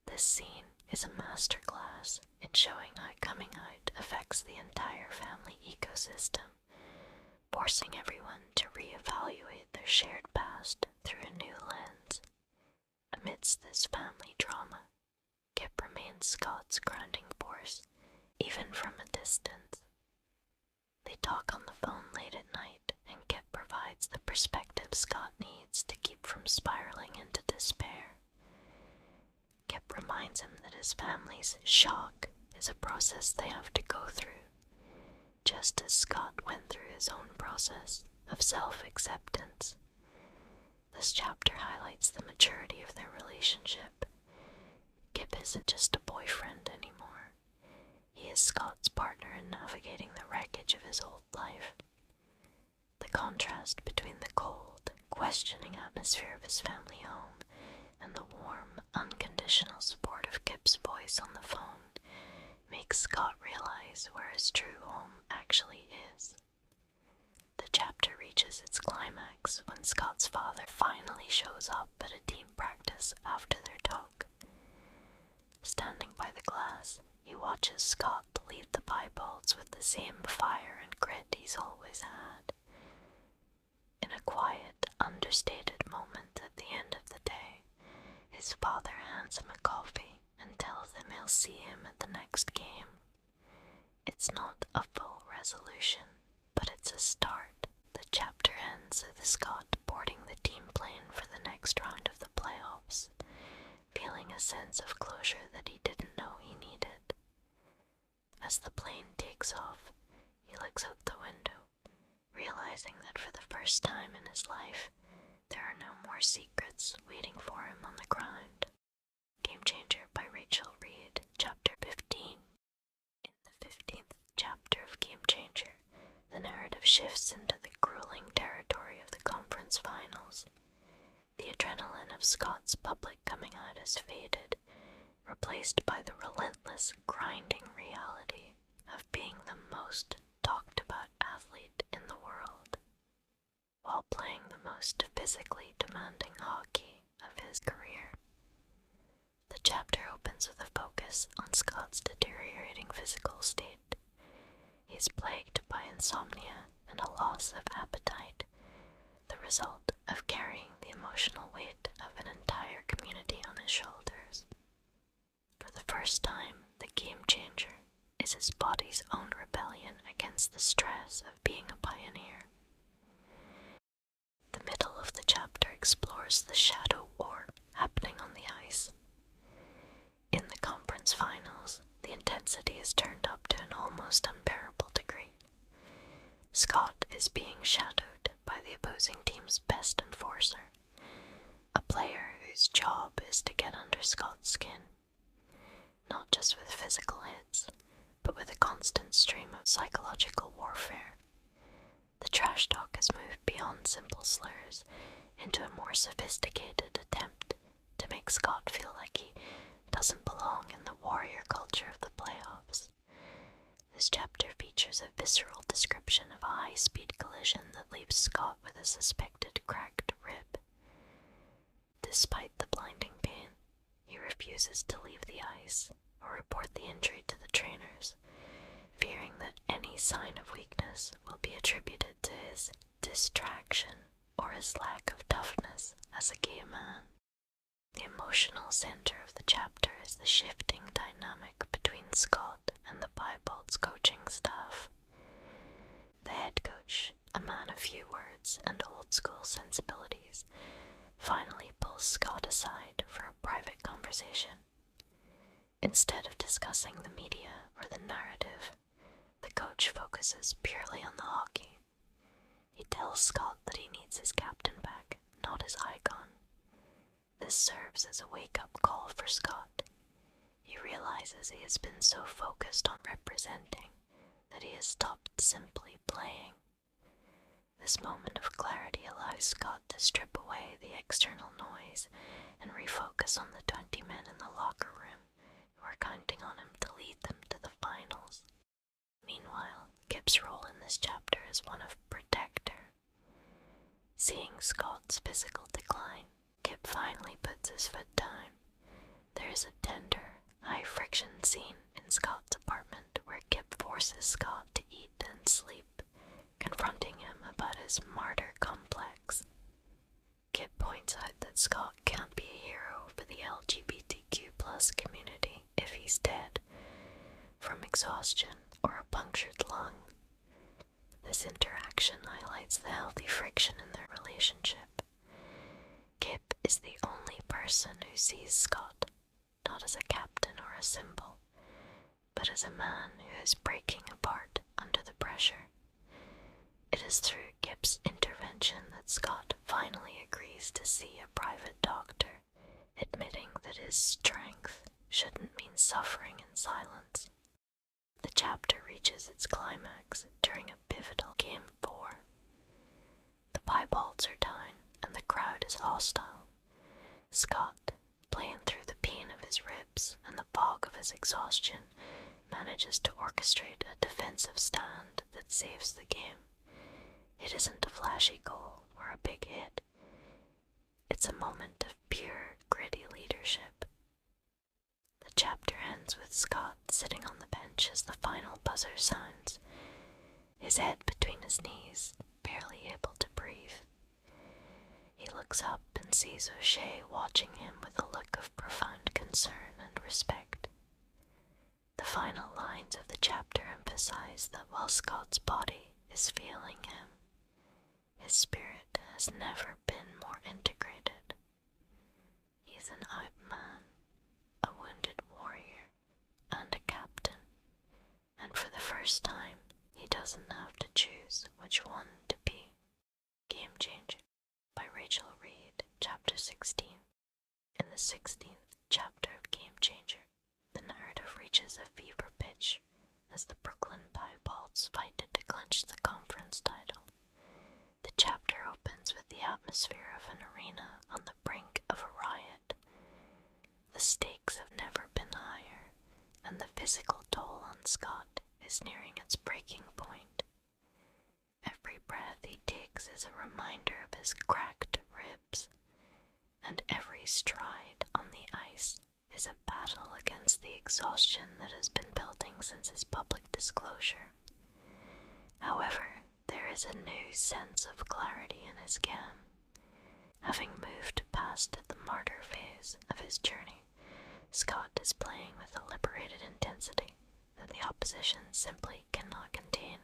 [SPEAKER 1] This scene is a masterclass in showing how coming out affects the entire family ecosystem, forcing everyone to reevaluate their shared past through a new lens. Amidst this family drama, Kip remains Scott's grounding force, even from a distance. They talk on the phone late at night, and Kip provides the perspective Scott needs to keep from spiraling into despair. Kip reminds him that his family's shock is a process they have to go through, just as Scott went through his own process of self-acceptance. This chapter highlights the maturity of their relationship. Kip isn't just a boyfriend anymore. He is Scott's partner in navigating the wreckage of his old life. The contrast between the cold, questioning atmosphere of his family home and the warm, unconditional support of Kip's voice on the phone makes Scott realize where his true home actually is. The chapter reaches its climax when Scott's father finally shows up at a team practice after their talk. Standing by the glass, he watches Scott lead the Piebald's with the same fire and grit he's always had. In a quiet, understated moment at the end of the day, his father hands him a coffee and tells him he'll see him at the next game. It's not a full resolution, but it's a start. The chapter ends with Scott boarding the team plane for the next round of the playoffs, feeling a sense of closure that he didn't know he needed. As the plane takes off, he looks out the window, realizing that for the first time in his life, there are no more secrets waiting for him on the ground. Game Changer by Rachel Reid, Chapter 15. In the 15th chapter of Game Changer, the narrative shifts into the grueling territory of the conference finals. The adrenaline of Scott's public coming out has faded, replaced by the relentless, grinding reality of being the most talked about athlete in the world, while playing the most physically demanding hockey of his career. The chapter opens with a focus on Scott's deteriorating physical state. He is plagued by insomnia and a loss of appetite, the result of carrying the emotional weight of an entire community on his shoulders. For the first time, the game changer is his body's own rebellion against the stress of being a pioneer. The middle of the chapter explores the shadow war happening on the ice. In the conference finals, the intensity is turned up to an almost unbearable degree. Scott is being shadowed by the opposing team's best enforcer, a player whose job is to get under Scott's skin, not just with physical hits, but with a constant stream of psychological warfare. The trash talk has moved beyond simple slurs into a more sophisticated attempt to make Scott feel like he doesn't belong in the warrior culture of the playoffs. This chapter features a visceral description of a high-speed collision that leaves Scott with a suspected cracked rib. Despite the blinding pain, he refuses to leave the ice or report the injury to the trainers, fearing that any sign of weakness will be attributed to his distraction or his lack of toughness as a gay man. The emotional center of the chapter is the shifting dynamic between Scott and the Piebald's coaching staff. The head coach, a man of few words and old-school sensibilities, finally pulls Scott aside for a private conversation. Instead of discussing the media or the narrative, the coach focuses purely on the hockey. He tells Scott that he needs his captain back, not his icon. This serves as a wake-up call for Scott. He realizes he has been so focused on representing that he has stopped simply playing. This moment of clarity allows Scott to strip away the external noise and refocus on the 20 men in the locker room who are counting on him to lead them to the finals. Meanwhile, Kip's role in this chapter is one of protector. Seeing Scott's physical decline, Kip finally puts his foot down. There is a tender, high-friction scene in Scott's apartment where Kip forces Scott to eat and sleep, confronting him about his martyr complex. Kip points out that Scott can't be a hero for the LGBTQ+ community if he's dead from exhaustion or a punctured lung. This interaction highlights the healthy friction in their relationship. Kip is the only person who sees Scott, not as a captain or a symbol, but as a man who is breaking apart under the pressure. It is through Kip's intervention that Scott finally agrees to see a private doctor, admitting that his strength shouldn't mean suffering in silence. The chapter reaches its climax during a pivotal Game 4. The Piebalds are down and the crowd is hostile. Scott, playing through the pain of his ribs and the fog of his exhaustion, manages to orchestrate a defensive stand that saves the game. It isn't a flashy goal or a big hit. It's a moment of pure, gritty leadership. The chapter ends with Scott sitting on the bench as the final buzzer sounds, his head between his knees, barely able to breathe. He looks up and sees O'Shea watching him with a look of profound concern and respect. The final lines of the chapter emphasize that while Scott's body is failing him, his spirit has never been more integrated. He's an out man, a wounded warrior, and a captain, first time, he doesn't have to choose which one to be. Game Changer by Rachel Reid, Chapter 16. In the 16th chapter of Game Changer, the narrative reaches a fever pitch as the Brooklyn Piebald's fight to clinch the conference title. The chapter opens with the atmosphere of an arena on the brink of a riot. The stakes have never been higher, and the physical toll on Scott is nearing its breaking point. Every breath he takes is a reminder of his cracked ribs, and every stride on the ice is a battle against the exhaustion that has been building since his public disclosure. However, there is a new sense of clarity in his game. Having moved past the martyr phase of his journey, Scott is playing with a liberated intensity that the opposition simply cannot contain.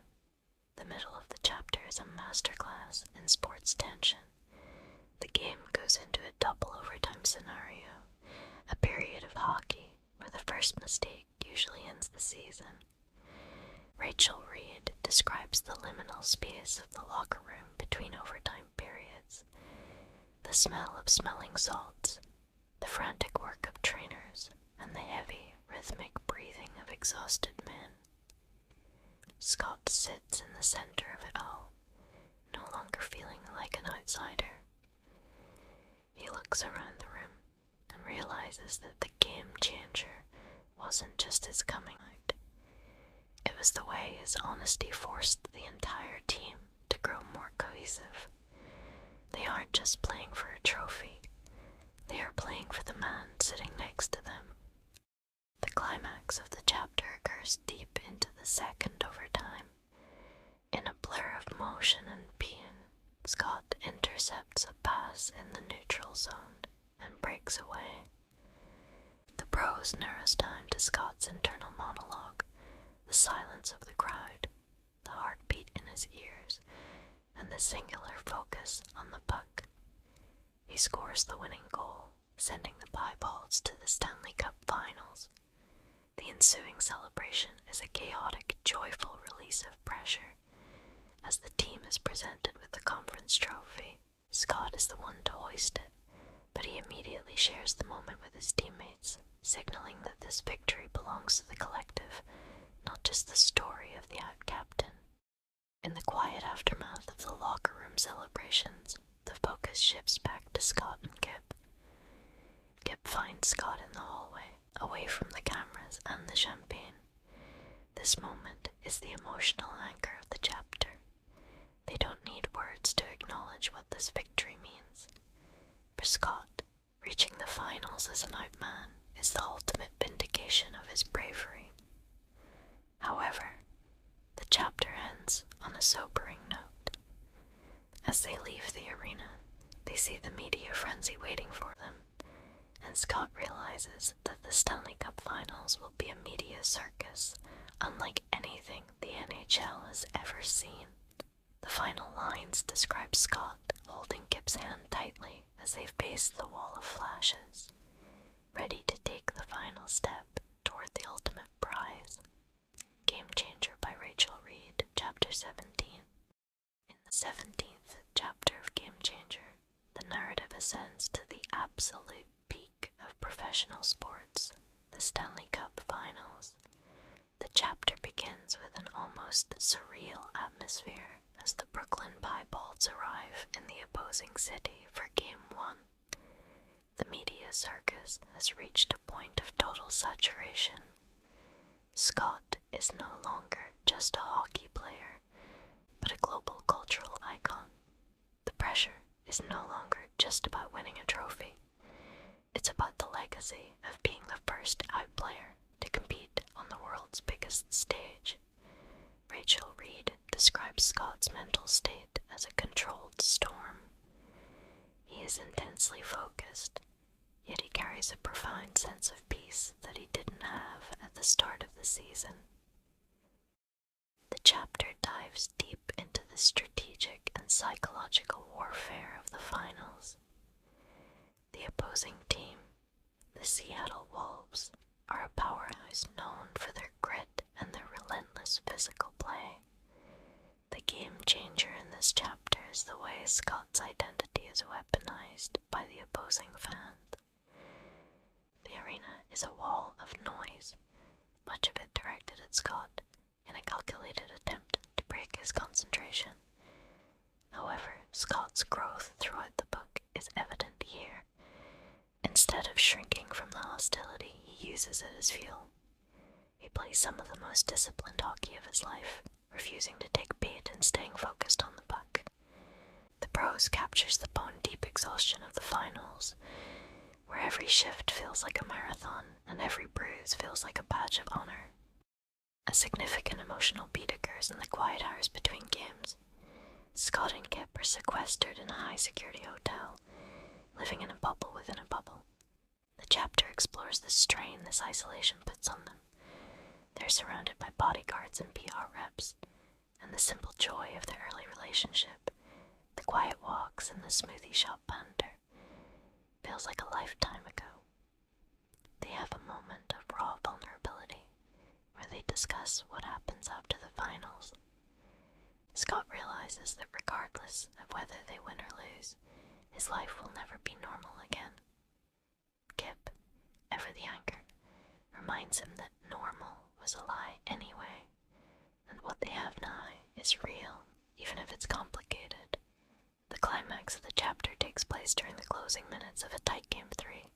[SPEAKER 1] The middle of the chapter is a masterclass in sports tension. The game goes into a double overtime scenario, a period of hockey where the first mistake usually ends the season. Rachel Reid describes the liminal space of the locker room between overtime periods. The smell of smelling salts, the frantic work of trainers, and the heavy, rhythmic breathing of exhausted men. Scott sits in the center of it all, no longer feeling like an outsider. He looks around the room and realizes that the game changer wasn't just his coming out. It was the way his honesty forced the entire team to grow more cohesive. They aren't just playing for a trophy. They are playing for the man sitting next to them. The climax of the chapter occurs deep into the second overtime. In a blur of motion and being, Scott intercepts a pass in the neutral zone and breaks away. The prose narrows down to Scott's internal monologue, the silence of the crowd, the heartbeat in his ears, and the singular focus on the puck. He scores the winning goal, sending the Piebalds to the Stanley Cup Finals. The ensuing celebration is a chaotic, joyful release of pressure. As the team is presented with the conference trophy, Scott is the one to hoist it, but he immediately shares the moment with his teammates, signaling that this victory belongs to the collective, not just the story of the out-captain. In the quiet aftermath of the locker room celebrations, the focus shifts back to Scott and Kip. Kip finds Scott in the hallway, away from the cameras and the champagne. This moment is the emotional anchor of the chapter. They don't need words to acknowledge what this victory means. For Scott, reaching the finals as an out man is the ultimate vindication of his bravery. However, the chapter ends on a sobering note. As they leave the arena, they see the media frenzy waiting for them, and Scott realizes that the Stanley Cup Finals will be a media circus, unlike anything the NHL has ever seen. The final lines describe Scott holding Kip's hand tightly as they face the wall of flashes, ready to take the final step toward the ultimate prize. Game Changer by Rachel Reid, Chapter 17. In the 17th chapter of Game Changer, the narrative ascends to the absolute peak of professional sports, the Stanley Cup Finals. The chapter begins with an almost surreal atmosphere as the Brooklyn Piebalds arrive in the opposing city for Game 1. The media circus has reached a point of total saturation. Scott is no longer just a hockey player, but a global cultural icon. The pressure is no longer just about winning a trophy. It's about the legacy of being the first out player to compete on the world's biggest stage. Rachel Reid describes Scott's mental state as a controlled storm. He is intensely focused, yet he carries a profound sense of peace that he didn't have at the start of the season. The chapter dives deep into the strategic and psychological warfare of the finals. The opposing team, the Seattle Wolves, are a powerhouse known for their grit and their relentless involves physical play. The game changer in this chapter is the way Scott's identity is weaponized by the opposing fans. The arena is a wall of noise, much of it directed at Scott in a calculated attempt to break his concentration. However, Scott's growth throughout the book is evident here. Instead of shrinking from the hostility, he uses it as fuel. He plays some of the most disciplined hockey of his life, refusing to take bait and staying focused on the puck. The prose captures the bone-deep exhaustion of the finals, where every shift feels like a marathon and every bruise feels like a badge of honor. A significant emotional beat occurs in the quiet hours between games. Scott and Kip are sequestered in a high-security hotel, living in a bubble within a bubble. The chapter explores the strain this isolation puts on them. They're surrounded by bodyguards and PR reps, and the simple joy of their early relationship, the quiet walks and the smoothie shop banter, feels like a lifetime ago. They have a moment of raw vulnerability, where they discuss what happens after the finals. Scott realizes that regardless of whether they win or lose, his life will never be normal again. Kip, ever the anchor, reminds him that normal was a lie anyway, and what they have now is real, even if it's complicated. The climax of the chapter takes place during the closing minutes of a tight Game 3.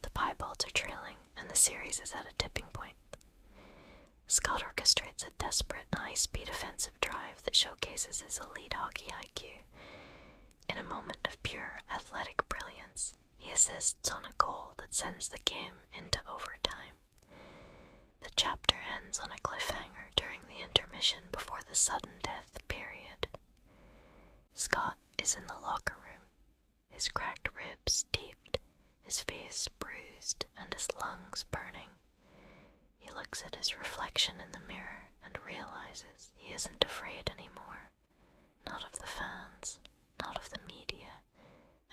[SPEAKER 1] The Piebalds are trailing, and the series is at a tipping point. Scott orchestrates a desperate, high-speed offensive drive that showcases his elite hockey IQ. In a moment of pure athletic brilliance, he assists on a goal that sends the game into overtime. The chapter ends on a cliffhanger during the intermission before the sudden death period. Scott is in the locker room, his cracked ribs steeped, his face bruised, and his lungs burning. He looks at his reflection in the mirror and realizes he isn't afraid anymore. Not of the fans, not of the media,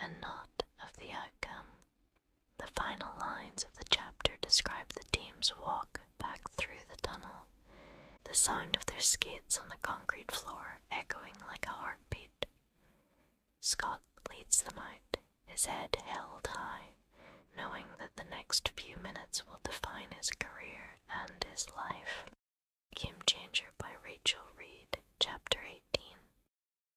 [SPEAKER 1] and not of the outcome. The final lines of the chapter describe the team's walk back through the tunnel, the sound of their skates on the concrete floor echoing like a heartbeat. Scott leads them out, his head held high, knowing that the next few minutes will define his career and his life. Game Changer by Rachel Reid, Chapter 18.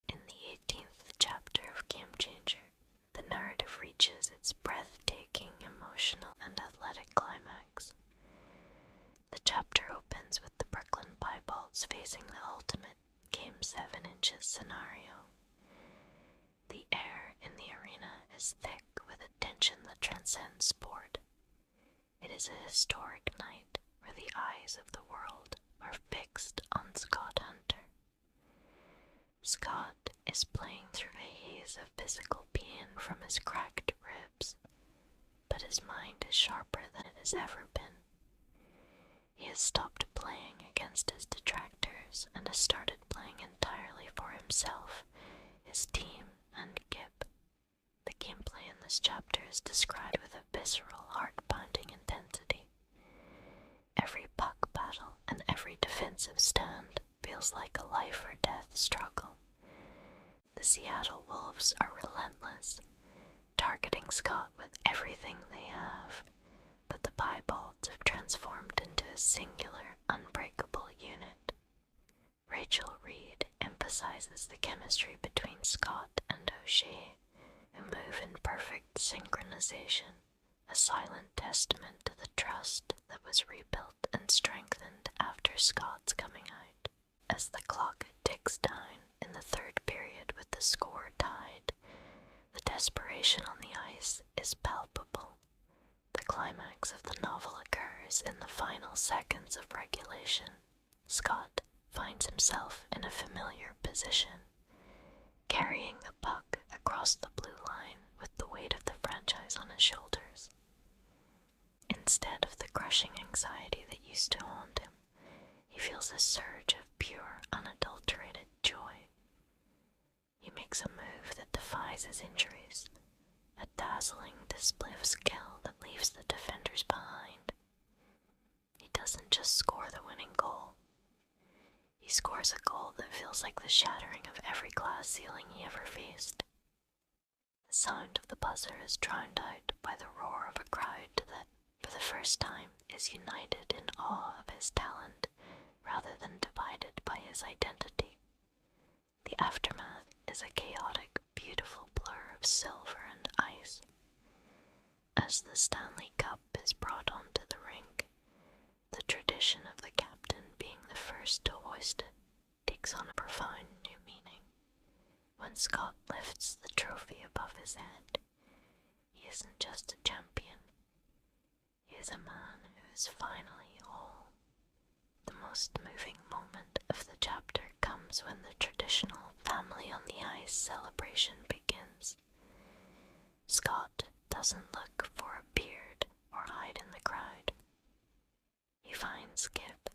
[SPEAKER 1] In the 18th chapter of Game Changer, the narrative reaches its breathtaking, emotional, and athletic climax. The chapter opens with the Brooklyn Piebalds facing the ultimate Game 7 inches scenario. The air in the arena is thick with a tension that transcends sport. It is a historic night where the eyes of the world are fixed on Scott Hunter. Scott is playing through a haze of physical pain from his cracked ribs, but his mind is sharper than it has ever been. He has stopped playing against his detractors and has started playing entirely for himself, his team, and Kip. The gameplay in this chapter is described with a visceral, heart-pounding intensity. Every puck battle and every defensive stand feels like a life-or-death struggle. The Seattle Wolves are relentless, targeting Scott with everything they have, but the Piebalds have transformed into a singular, unbreakable unit. Rachel Reid emphasizes the chemistry between Scott and O'Shea, who move in perfect synchronization, a silent testament to the trust that was rebuilt and strengthened after Scott's coming out. As the clock ticks down in the third period with the score tied, the desperation on the ice is palpable. The climax of the novel occurs in the final seconds of regulation. Scott finds himself in a familiar position, carrying the puck across the blue line with the weight of the franchise on his shoulders. Instead of the crushing anxiety that used to haunt him, he feels a surge of pure, unadulterated joy. He makes a move that defies his injuries, a dazzling display of skill that leaves the defenders behind. He doesn't just score the winning goal. scores a goal that feels like the shattering of every glass ceiling he ever faced. The sound of the buzzer is drowned out by the roar of a crowd that, for the first time, is united in awe of his talent rather than divided by his identity. The aftermath is a chaotic, beautiful blur of silver and ice. As the Stanley Cup is brought onto the rink, the tradition of the captain being the first to hoist it takes on a profound new meaning. When Scott lifts the trophy above his head, he isn't just a champion. He is a man who is finally whole. The most moving moment of the chapter comes when the traditional family on the ice celebration begins. Scott doesn't look for a beard or hide in the crowd. He finds Kip.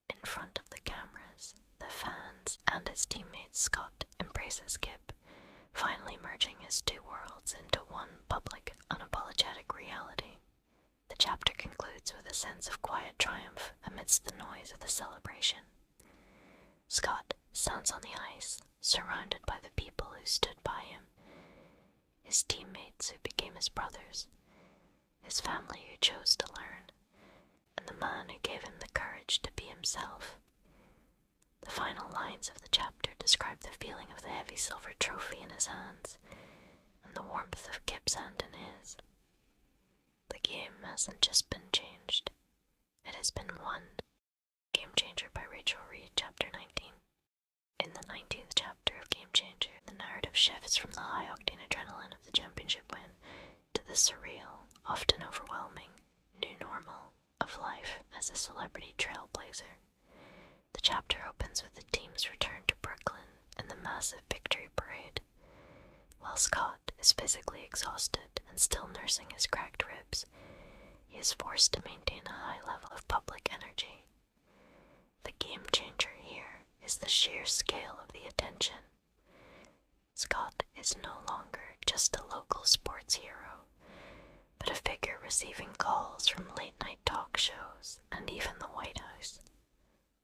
[SPEAKER 1] In front of the cameras, the fans, and his teammates, Scott embraces Kip, finally merging his two worlds into one public, unapologetic reality. The chapter concludes with a sense of quiet triumph amidst the noise of the celebration. Scott stands on the ice, surrounded by the people who stood by him, his teammates who became his brothers, his family who chose to learn, and the man who gave him the courage to be himself. The final lines of the chapter describe the feeling of the heavy silver trophy in his hands, and the warmth of Kip's hand in his. The game hasn't just been changed, it has been won. Game Changer by Rachel Reid, Chapter 19. In the 19th chapter of Game Changer, the narrative shifts from the high-octane adrenaline of the championship win to the surreal, often overwhelming, new normal of life as a celebrity trailblazer. The chapter opens with the team's return to Brooklyn and the massive victory parade. While Scott is physically exhausted and still nursing his cracked ribs, he is forced to maintain a high level of public energy. The game changer here is the sheer scale of the attention. Scott is no longer just a local sports hero, but a figure receiving calls from late-night talk shows and even the White House.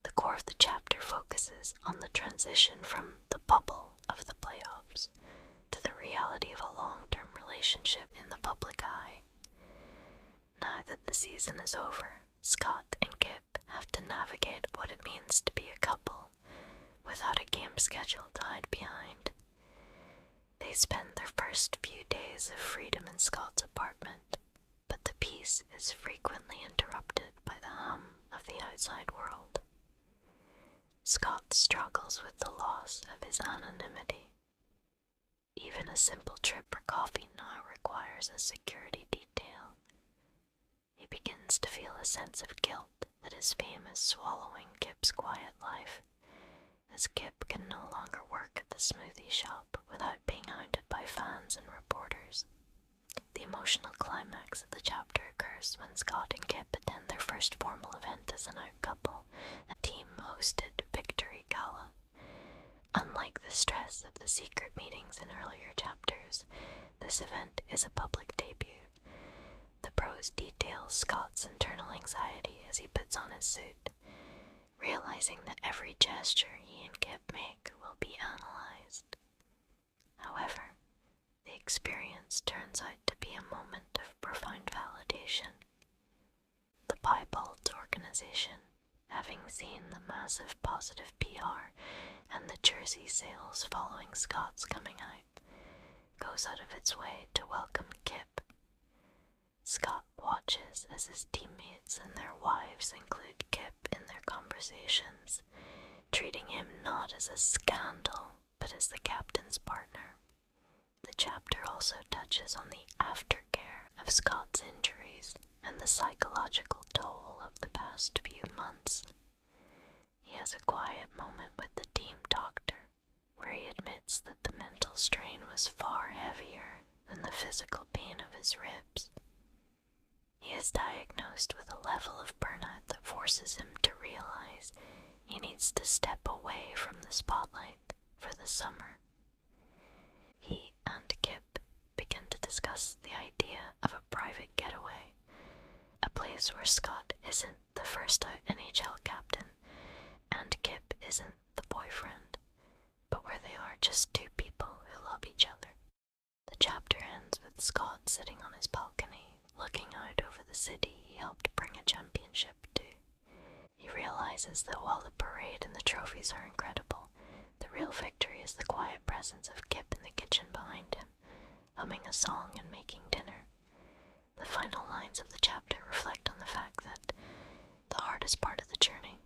[SPEAKER 1] The core of the chapter focuses on the transition from the bubble of the playoffs to the reality of a long-term relationship in the public eye. Now that the season is over, Scott and Kip have to navigate what it means to be a couple without a game schedule to hide behind. They spend their first few days of freedom in Scott's apartment, but the peace is frequently interrupted by the hum of the outside world. Scott struggles with the loss of his anonymity. Even a simple trip for coffee now requires a security detail. He begins to feel a sense of guilt that his fame is swallowing Kip's quiet life, as Kip can no longer work at the smoothie shop without being hounded by fans and reporters. The emotional climax of the chapter occurs when Scott and Kip attend their first formal event as an out couple, a team-hosted victory gala. Unlike the stress of the secret meetings in earlier chapters, this event is a public debut. The prose details Scott's internal anxiety as he puts on his suit, realizing that every gesture he and Kip make will be analyzed. However, the experience turns out to be a moment of profound validation. The Piebald organization, having seen the massive positive PR and the jersey sales following Scott's coming out, goes out of its way to welcome Kip. Scott watches as his teammates and their wives include Kip in their conversations, treating him not as a scandal, but as the captain's partner. The chapter also touches on the aftercare of Scott's injuries and the psychological toll of the past few months. He has a quiet moment with the team doctor, where he admits that the mental strain was far heavier than the physical pain of his ribs. He is diagnosed with a level of burnout that forces him to realize he needs to step away from the spotlight for the summer. He and Kip begin to discuss the idea of a private getaway, a place where Scott isn't the first out NHL captain, and Kip isn't the boyfriend, but where they are just two people who love each other. The chapter ends with Scott sitting on his balcony, looking out over the city he helped bring a championship to. He realizes that while the parade and the trophies are incredible, the real victory is the quiet presence of Kip in the kitchen behind him, humming a song and making dinner. The final lines of the chapter reflect on the fact that the hardest part of the journey,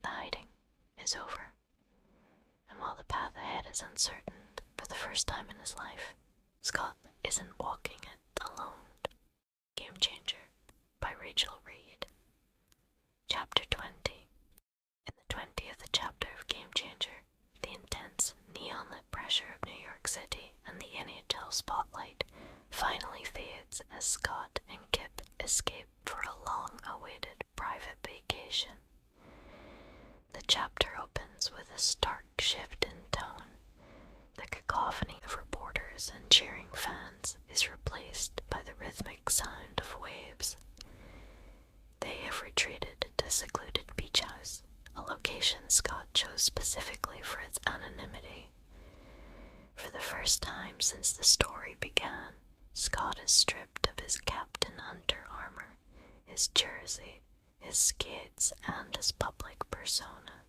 [SPEAKER 1] the hiding, is over. And while the path ahead is uncertain, for the first time in his life, Scott isn't walking it alone. Game Changer by Rachel Reid. Chapter 20. In the 20th chapter of Game Changer, the intense, neon-lit pressure of New York City and the NHL spotlight finally fades as Scott and Kip escape for a long-awaited private vacation. The chapter opens with a stark shift in tone. The cacophony of reporters and cheering fans is replaced by the rhythmic sound of waves. They have retreated to secluded beach house, a location Scott chose specifically for its anonymity. For the first time since the story began, Scott is stripped of his Captain Hunter armor, his jersey, his skates, and his public persona,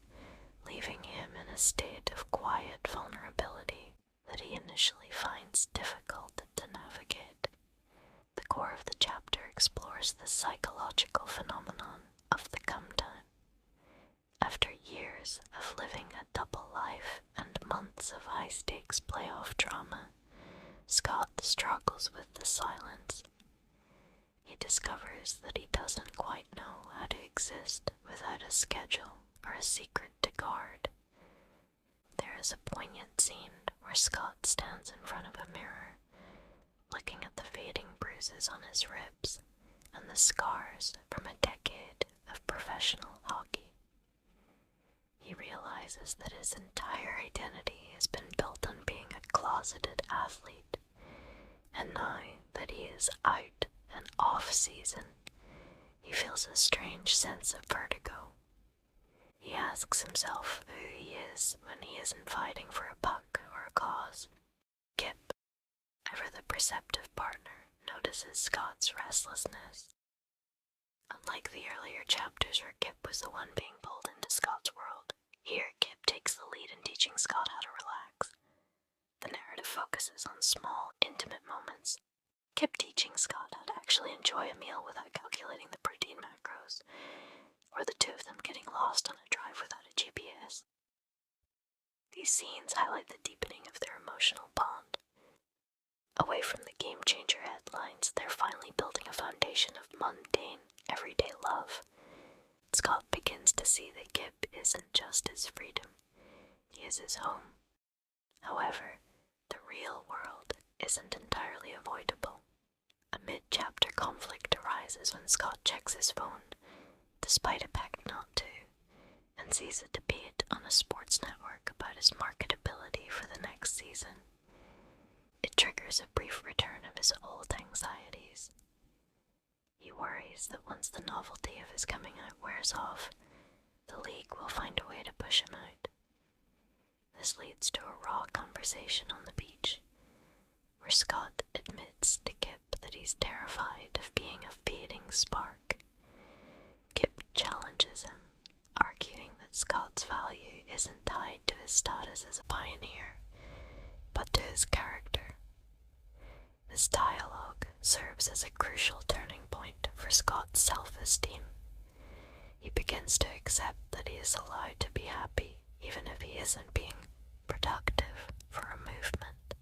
[SPEAKER 1] leaving him in a state of quiet vulnerability that he initially finds difficult to navigate. The core of the chapter explores the psychological phenomenon of the come time. After years of living a double life and months of high-stakes playoff drama, Scott struggles with the silence. He discovers that he doesn't quite know how to exist without a schedule or a secret to guard. There is a poignant scene where Scott stands in front of a mirror, looking at the fading bruises on his ribs and the scars from a decade of professional hockey. He realizes that his entire identity has been built on being a closeted athlete, and now that he is out and off season, he feels a strange sense of vertigo. He asks himself who he is when he isn't fighting for a puck or a cause. Kip, ever the perceptive partner, notices Scott's restlessness. Unlike the earlier chapters where Kip was the one being pulled into Scott's world, here Kip takes the lead in teaching Scott how to relax. The narrative focuses on small, intimate moments. Kip teaching Scott how to actually enjoy a meal without calculating the protein macros, or the two of them getting lost on a drive without a GPS. These scenes highlight the deepening of their emotional bond. Away from the Game Changer headlines, they're finally building a foundation of mundane, everyday love. Scott begins to see that Kip isn't just his freedom, he is his home. However, the real world isn't entirely avoidable. A mid-chapter conflict arises when Scott checks his phone, despite a pact not to, and sees a debate on a sports network about his marketability for the next season. It triggers a brief return of his old anxieties. He worries that once the novelty of his coming out wears off, the league will find a way to push him out. This leads to a raw conversation on the beach, where Scott admits to Kip that he's terrified of being a fading spark. Kip challenges him, arguing that Scott's value isn't tied to his status as a pioneer, but to his character. This dialogue serves as a crucial turning point for Scott's self-esteem. He begins to accept that he is allowed to be happy even if he isn't being productive for a movement.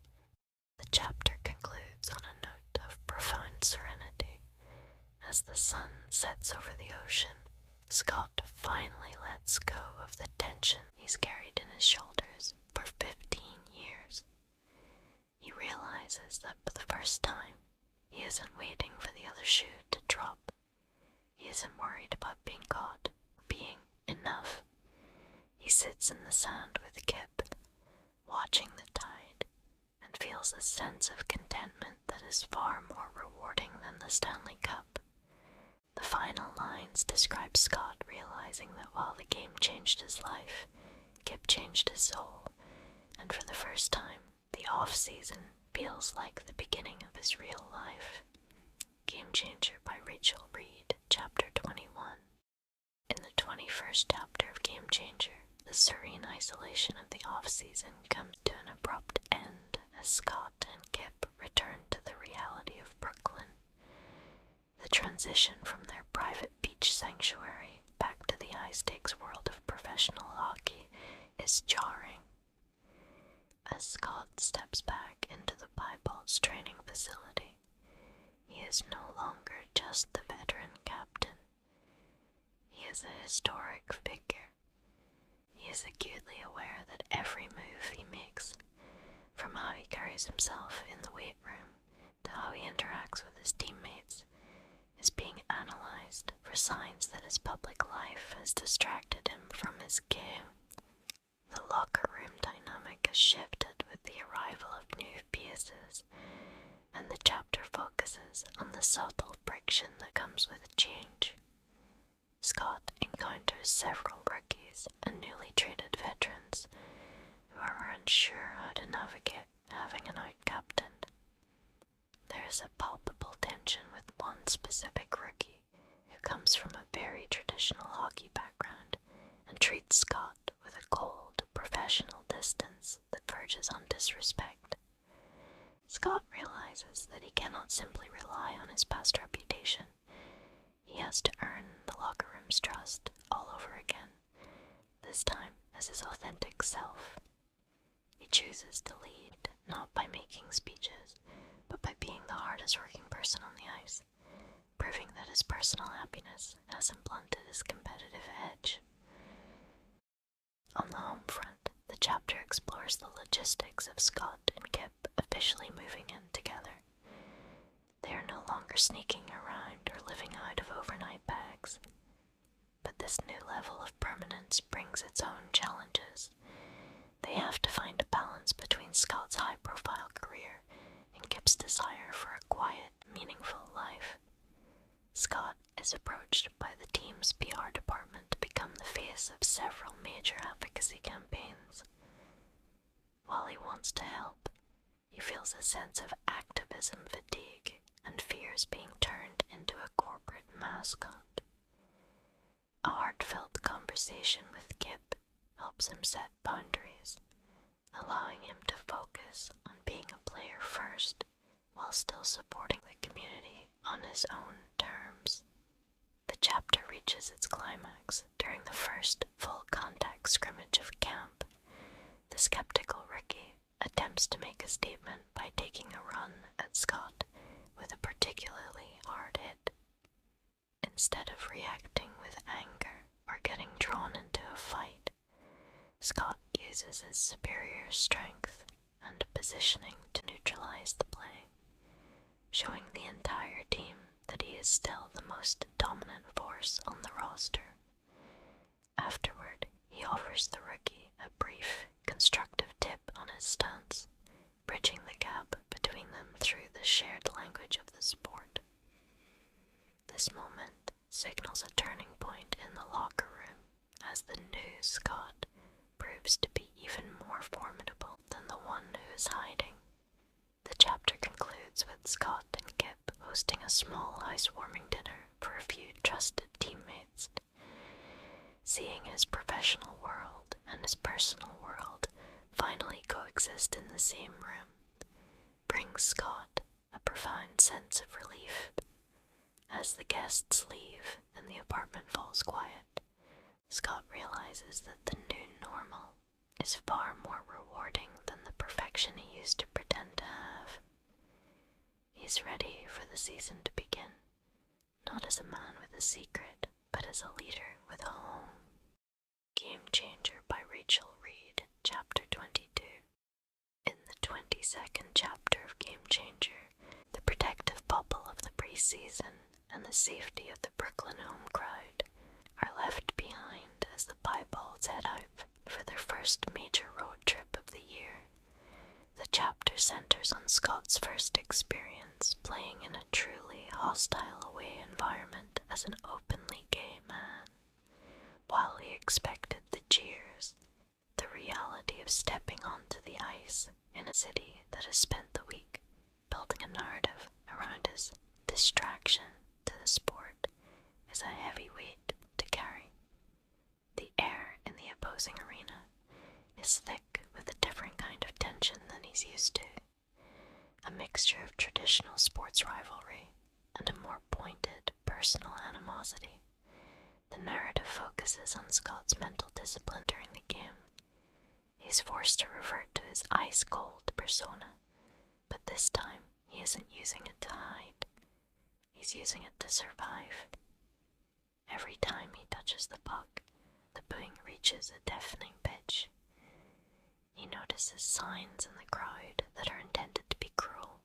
[SPEAKER 1] The chapter concludes on a note of profound serenity. As the sun sets over the ocean, Scott finally lets go of the tension he's carried in his shoulders for 15 years. He realizes that for the first time, he isn't waiting for the other shoe to drop. He isn't worried about being caught, being enough. He sits in the sand with Kip, watching the tide, and feels a sense of contentment that is far more rewarding than the Stanley Cup. The final lines describe Scott realizing that while the game changed his life, Kip changed his soul, and for the first time, the off-season feels like the beginning of his real life. Game Changer by Rachel Reid, Chapter 21. In the 21st chapter of Game Changer, the serene isolation of the off-season comes to an abrupt end as Scott and Kip return to the reality of Brooklyn. The transition from their private beach sanctuary back to the high-stakes world of professional hockey is jarring. As Scott steps back into the Piebald's training facility, he is no longer just the veteran captain. He is a historic figure. He is acutely aware that every move he makes, from how he carries himself in the weight room to how he interacts with his teammates, is being analyzed for signs that his public life has distracted him from his game. The locker room dynamic has shifted with the arrival of new pieces, and the chapter focuses on the subtle friction that comes with change. Scott encounters several rookies and newly traded veterans who are unsure how to navigate having an out-captain. There is a palpable tension with one specific rookie who comes from a very traditional hockey background and treats Scott with a cold, professional distance that verges on disrespect. Scott realizes that he cannot simply rely on his past reputation. He has to earn the locker room's trust all over again, this time as his authentic self. He chooses to lead, not by making speeches, but by being the hardest working person on the ice, proving that his personal happiness hasn't blunted his competitive edge. On the home front, the chapter explores the logistics of Scott and Kip officially moving in together. They are no longer sneaking around or living out of overnight bags. But this new level of permanence brings its own challenges. They have to find a balance between Scott's high-profile career and Kip's desire for a quiet, meaningful life. Scott is approached by the team's PR department to become the face of several major advocacy campaigns. While he wants to help, he feels a sense of activism fatigue and fears being turned into a corporate mascot. A heartfelt conversation with Kip helps him set boundaries, allowing him to focus on being a player first while still supporting the community on his own terms. The chapter reaches its climax during the first full-contact scrimmage of camp. The skeptical rookie attempts to make a statement by taking a run at Scott with a particularly hard hit. Instead of reacting with anger or getting drawn into a fight, Scott uses his superior strength and positioning to neutralize the play, showing the entire team that he is still the most dominant force on the roster. Afterward, he offers the rookie a brief, constructive tip on his stance, bridging the gap between them through the shared language of the sport. This moment signals a turning point in the locker room as the new Scott proves to be even more formidable than the one who is hiding. The chapter concludes with Scott and Kip hosting a small housewarming dinner for a few trusted teammates. Seeing his professional world and his personal world finally coexist in the same room brings Scott a profound sense of relief. As the guests leave and the apartment falls quiet, Scott realizes that the new normal is far more rewarding than the perfection he used to pretend to have. He's ready for the season to begin, not as a man with a secret, but as a leader with a home. Game Changer by Rachel Reid, Chapter 22. In the 22nd chapter of Game Changer, the protective bubble of the preseason and the safety of the Brooklyn home crowd are left behind as the Piebalds head out for their first major road trip of the year. The chapter centers on Scott's first experience playing in a truly hostile away environment as an openly gay man. While he expected the jeers, the city that has spent the week building a narrative around his distraction to the sport is a heavy weight to carry. The air in the opposing arena is thick with a different kind of tension than he's used to, a mixture of traditional sports rivalry and a more pointed personal animosity. The narrative focuses on Scott's mental discipline during the game. He's forced to revert to his ice-cold persona, but this time he isn't using it to hide. He's using it to survive. Every time he touches the puck, the booing reaches a deafening pitch. He notices signs in the crowd that are intended to be cruel,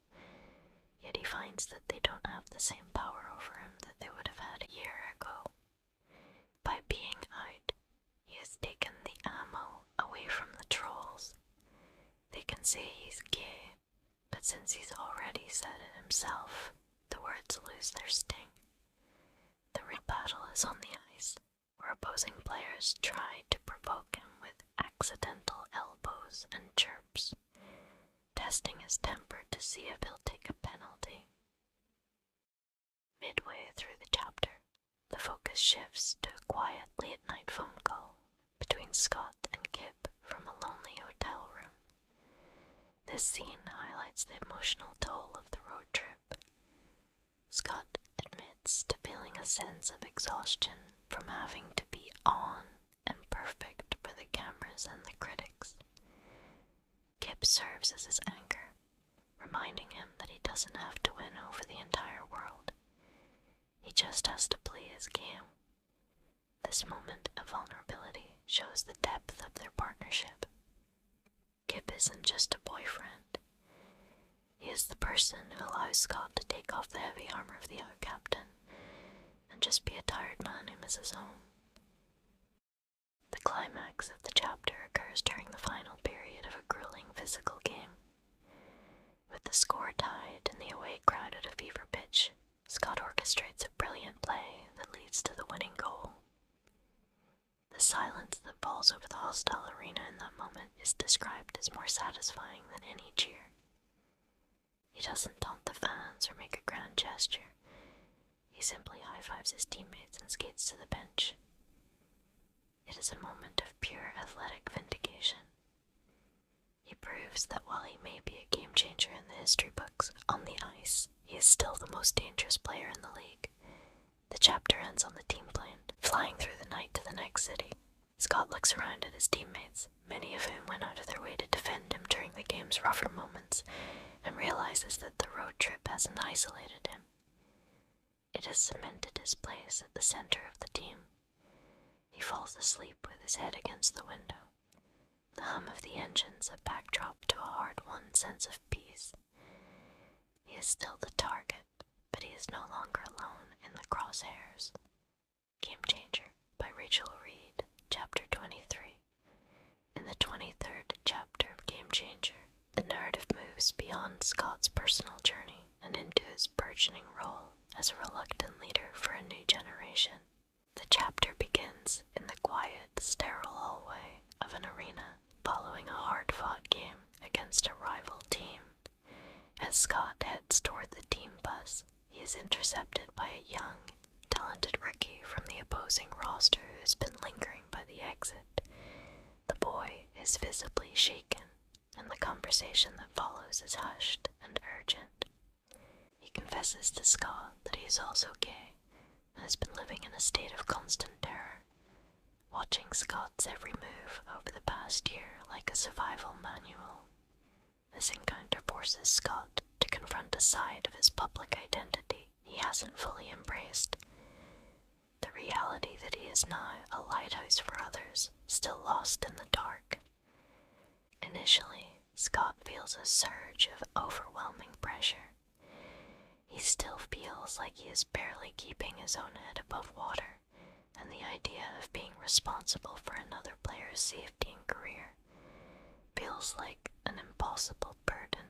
[SPEAKER 1] yet he finds that they don't have the same power over him that they would have had a year ago. By being out, he has taken the ammo away from the trolls. They can say he's gay, but since he's already said it himself, the words lose their sting. The real battle is on the ice, where opposing players try to provoke him with accidental elbows and chirps, testing his temper to see if he'll take a penalty. Midway through the chapter, the focus shifts to a quiet late-night phone call between Scott and Kip from a lonely hotel room. This scene highlights the emotional toll of the road trip. Scott admits to feeling a sense of exhaustion from having to be on and perfect for the cameras and the critics. Kip serves as his anchor, reminding him that he doesn't have to win over the entire world. He just has to play his game. This moment of vulnerability shows the depth of their partnership. Kip isn't just a boyfriend. He is the person who allows Scott to take off the heavy armor of the other captain and just be a tired man who misses home. The climax of the chapter occurs during the final period of a grueling physical game. With the score tied and the away crowd at a fever pitch, Scott orchestrates a brilliant play that leads to the winning goal. The silence that falls over the hostile arena in that moment is described as more satisfying than any cheer. He doesn't taunt the fans or make a grand gesture. He simply high-fives his teammates and skates to the bench. It is a moment of pure athletic vindication. He proves that while he may be a game-changer in the history books, on the ice, he is still the most dangerous player in the league. The chapter ends on the team plane, flying through the night to the next city. Scott looks around at his teammates, many of whom went out of their way to defend him during the game's rougher moments, and realizes that the road trip hasn't isolated him. It has cemented his place at the center of the team. He falls asleep with his head against the window. The hum of the engines a backdrop to a hard-won sense of peace. He is still the target, but he is no longer alone in the crosshairs. Game Changer by Rachel Reid, Chapter 23. In the 23rd chapter of Game Changer, the narrative moves beyond Scott's personal journey and into his burgeoning role as a reluctant leader for a new generation. The chapter begins in the quiet, sterile hallway of an arena following a hard-fought game against a rival team. As Scott heads toward the team bus, he is intercepted by a young, talented rookie from the opposing roster who has been lingering by the exit. The boy is visibly shaken, and the conversation that follows is hushed and urgent. He confesses to Scott that he is also gay, and has been living in a state of constant terror, watching Scott's every move over the past year like a survival manual. This encounter forces Scott to confront a side of his public identity he hasn't fully embraced. The reality that he is now a lighthouse for others, still lost in the dark. Initially, Scott feels a surge of overwhelming pressure. He still feels like he is barely keeping his own head above water, and the idea of being responsible for another player's safety and career feels like an impossible burden.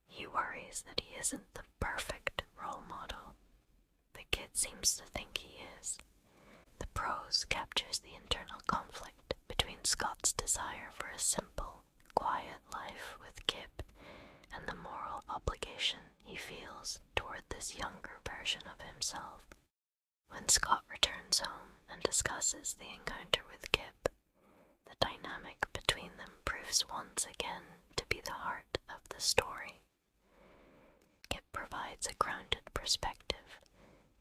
[SPEAKER 1] He worries that he isn't the perfect role model. The kid seems to think he is. The prose captures the internal conflict between Scott's desire for a simple, quiet life with with Kip and the moral obligation he feels toward this younger version of himself. When Scott returns home and discusses the encounter with Kip, the dynamic between them proves once again to be the heart of the story. Kip provides a grounded perspective,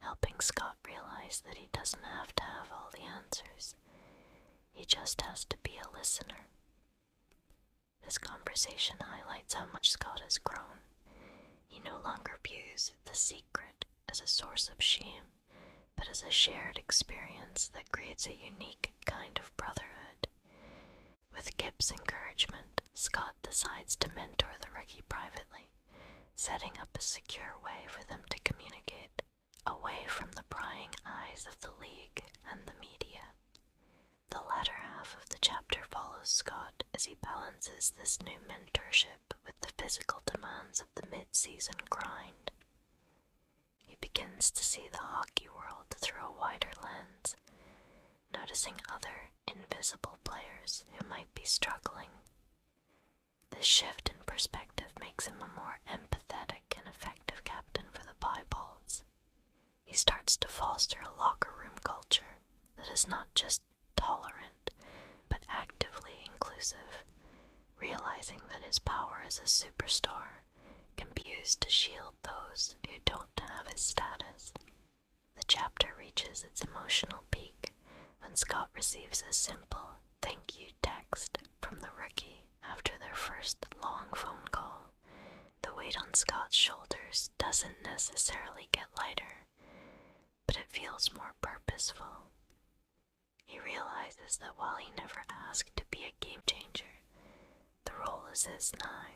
[SPEAKER 1] helping Scott realize that he doesn't have to have all the answers. He just has to be a listener. This conversation highlights how much Scott has grown. He no longer views the secret as a source of shame, but as a shared experience that creates a unique kind of brotherhood. With Kip's encouragement, Scott decides to mentor the rookie privately, setting up a secure way for them to communicate, away from the prying eyes of the league and the media. The latter half of the chapter follows Scott as he balances this new mentorship with the physical demands of the mid-season grind. He begins to see the hockey world through a wider lens, noticing other invisible players who might be struggling. This shift in perspective makes him a more empathetic and effective captain for the Pieballs. He starts to foster a locker room culture that is not just tolerant, but actively inclusive, realizing that his power as a superstar can be used to shield those who don't have his status. The chapter reaches its emotional peak when Scott receives a simple thank you text from the rookie after their first long phone call. The weight on Scott's shoulders doesn't necessarily get lighter, but it feels more purposeful. He realizes that while he never asked to be a game changer, the role is his now,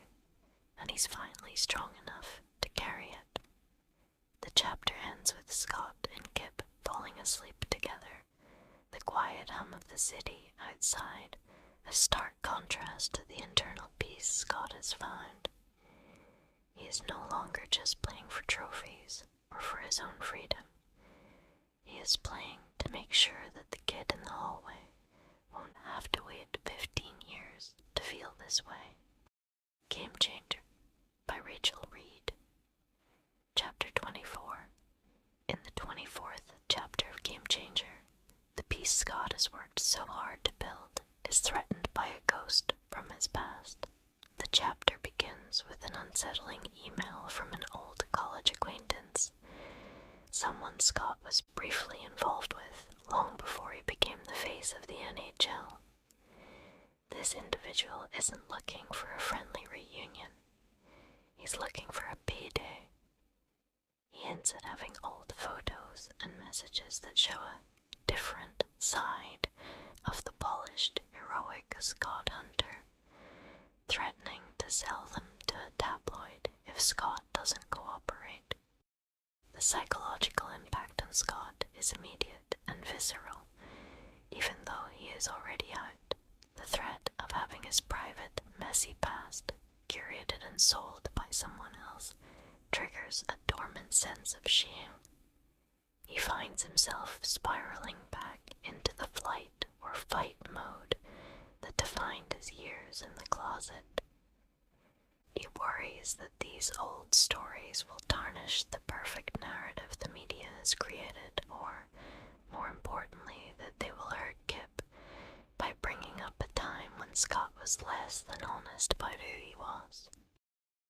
[SPEAKER 1] and he's finally strong enough to carry it. The chapter ends with Scott and Kip falling asleep together, the quiet hum of the city outside, a stark contrast to the internal peace Scott has found. He is no longer just playing for trophies or for his own freedom. He is playing to make sure that the kid in the hallway won't have to wait 15 years to feel this way. Game Changer by Rachel Reid. Chapter 24. In the 24th chapter of Game Changer, the peace Scott has worked so hard to build is threatened by a ghost from his past. The chapter begins with an unsettling email from an old college acquaintance, someone Scott was briefly involved with long before he became the face of the NHL. This individual isn't looking for a friendly reunion. He's looking for a payday. He hints at having old photos and messages that show a different side of the polished, heroic Scott Hunter, threatening to sell them to a tabloid if Scott doesn't cooperate. The psychological impact on Scott is immediate and visceral, even though he is already out. The threat of having his private, messy past curated and sold by someone else triggers a dormant sense of shame. He finds himself spiraling back into the flight or fight mode that defined his years in the closet. He worries that these old stories will tarnish the perfect narrative the media has created, or, more importantly, that they will hurt Kip by bringing up a time when Scott was less than honest about who he was.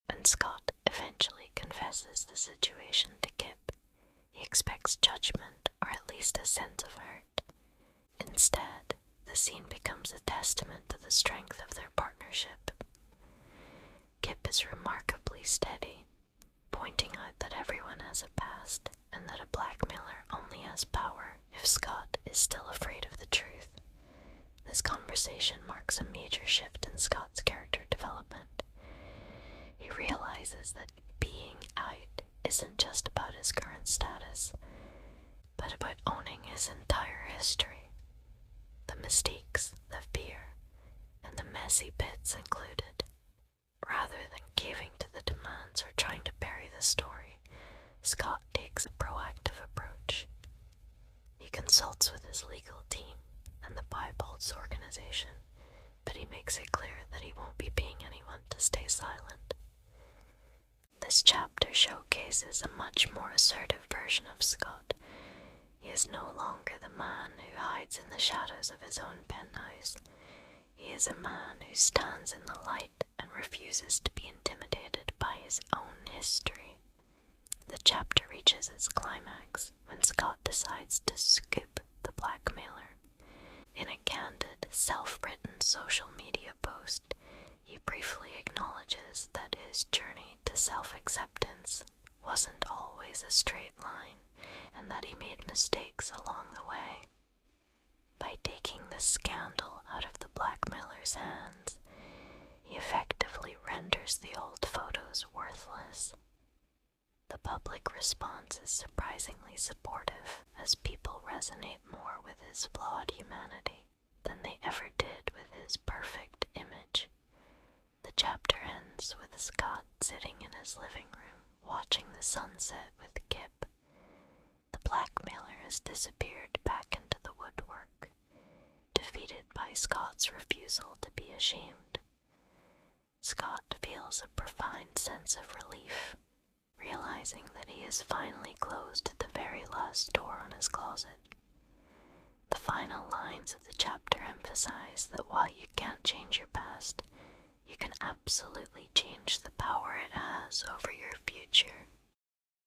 [SPEAKER 1] When Scott eventually confesses the situation to Kip, he expects judgment or at least a sense of hurt. Instead, the scene becomes a testament to the strength of their partnership. Kip is remarkably steady, pointing out that everyone has a past and that a blackmailer only has power if Scott is still afraid of the truth. This conversation marks a major shift in Scott's character development. He realizes that being out isn't just about his current status, but about owning his entire history. The mistakes, the fear, and the messy bits included. Rather than caving to the demands or trying to bury the story, Scott takes a proactive approach. He consults with his legal team and the Pieballs organization, but he makes it clear that he won't be paying anyone to stay silent. This chapter showcases a much more assertive version of Scott. He is no longer the man who hides in the shadows of his own penthouse. He is a man who stands in the light and refuses to be intimidated by his own history. The chapter reaches its climax when Scott decides to scoop the blackmailer. In a candid, self-written social media post, he briefly acknowledges that his journey to self-acceptance wasn't always a straight line, and that he made mistakes along the way. By taking the scandal out of the blackmailer's hands, he effectively renders the old photos worthless. The public response is surprisingly supportive, as people resonate more with his flawed humanity than they ever did with his perfect image. The chapter ends with Scott sitting in his living room, watching the sunset with Kip. The blackmailer has disappeared back into the woodwork, defeated by Scott's refusal to be ashamed. Scott feels a profound sense of relief, realizing that he has finally closed the very last door on his closet. The final lines of the chapter emphasize that while you can't change your past, you can absolutely change the power it has over your future.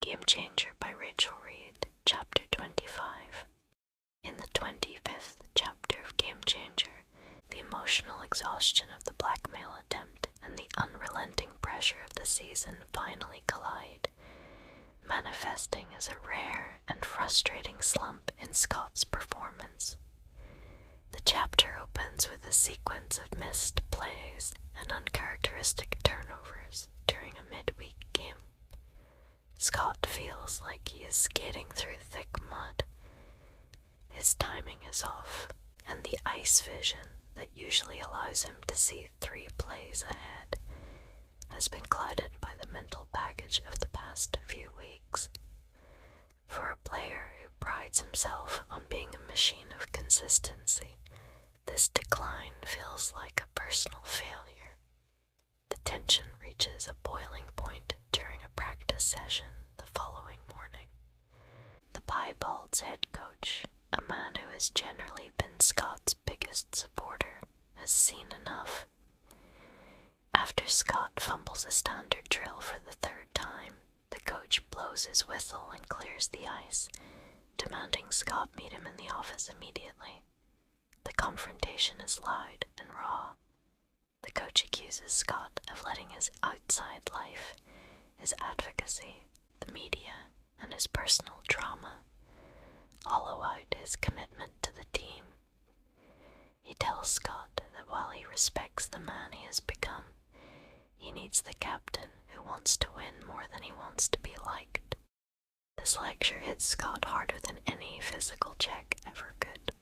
[SPEAKER 1] Game Changer by Rachel Reid, Chapter 25. In the 25th chapter of Game Changer, the emotional exhaustion of the blackmail attempt and the unrelenting pressure of the season finally collide, manifesting as a rare and frustrating slump in Scott's performance. The chapter opens with a sequence of missed plays and uncharacteristic turnovers during a midweek game. Scott feels like he is skating through thick mud. His timing is off, and the ice vision that usually allows him to see 3 plays ahead has been clouded by the mental baggage of the past few weeks. For a player who prides himself on being a machine of consistency, this decline feels like a personal failure. The tension reaches a boiling point during a practice session the following morning. The Piebald's head coach, a man who has generally been Scott's biggest supporter, has seen enough. After Scott fumbles a standard drill for the 3rd time, the coach blows his whistle and clears the ice, demanding Scott meet him in the office immediately. The confrontation is loud and raw. The coach accuses Scott of letting his outside life, his advocacy, the media, and his personal drama hollow out his commitment to the team. He tells Scott that while he respects the man he has become, he needs the captain who wants to win more than he wants to be liked. This lecture hits Scott harder than any physical check ever could.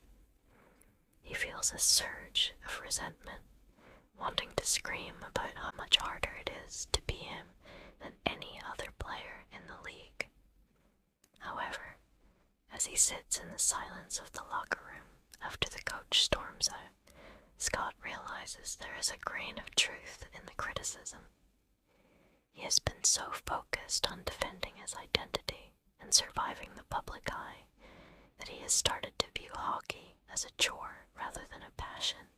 [SPEAKER 1] He feels a surge of resentment, wanting to scream about how much harder it is to be him than any other player in the league. However, as he sits in the silence of the locker room after the coach storms out, Scott realizes there is a grain of truth in the criticism. He has been so focused on defending his identity and surviving the public eye that he has started to view hockey as a chore rather than a passion.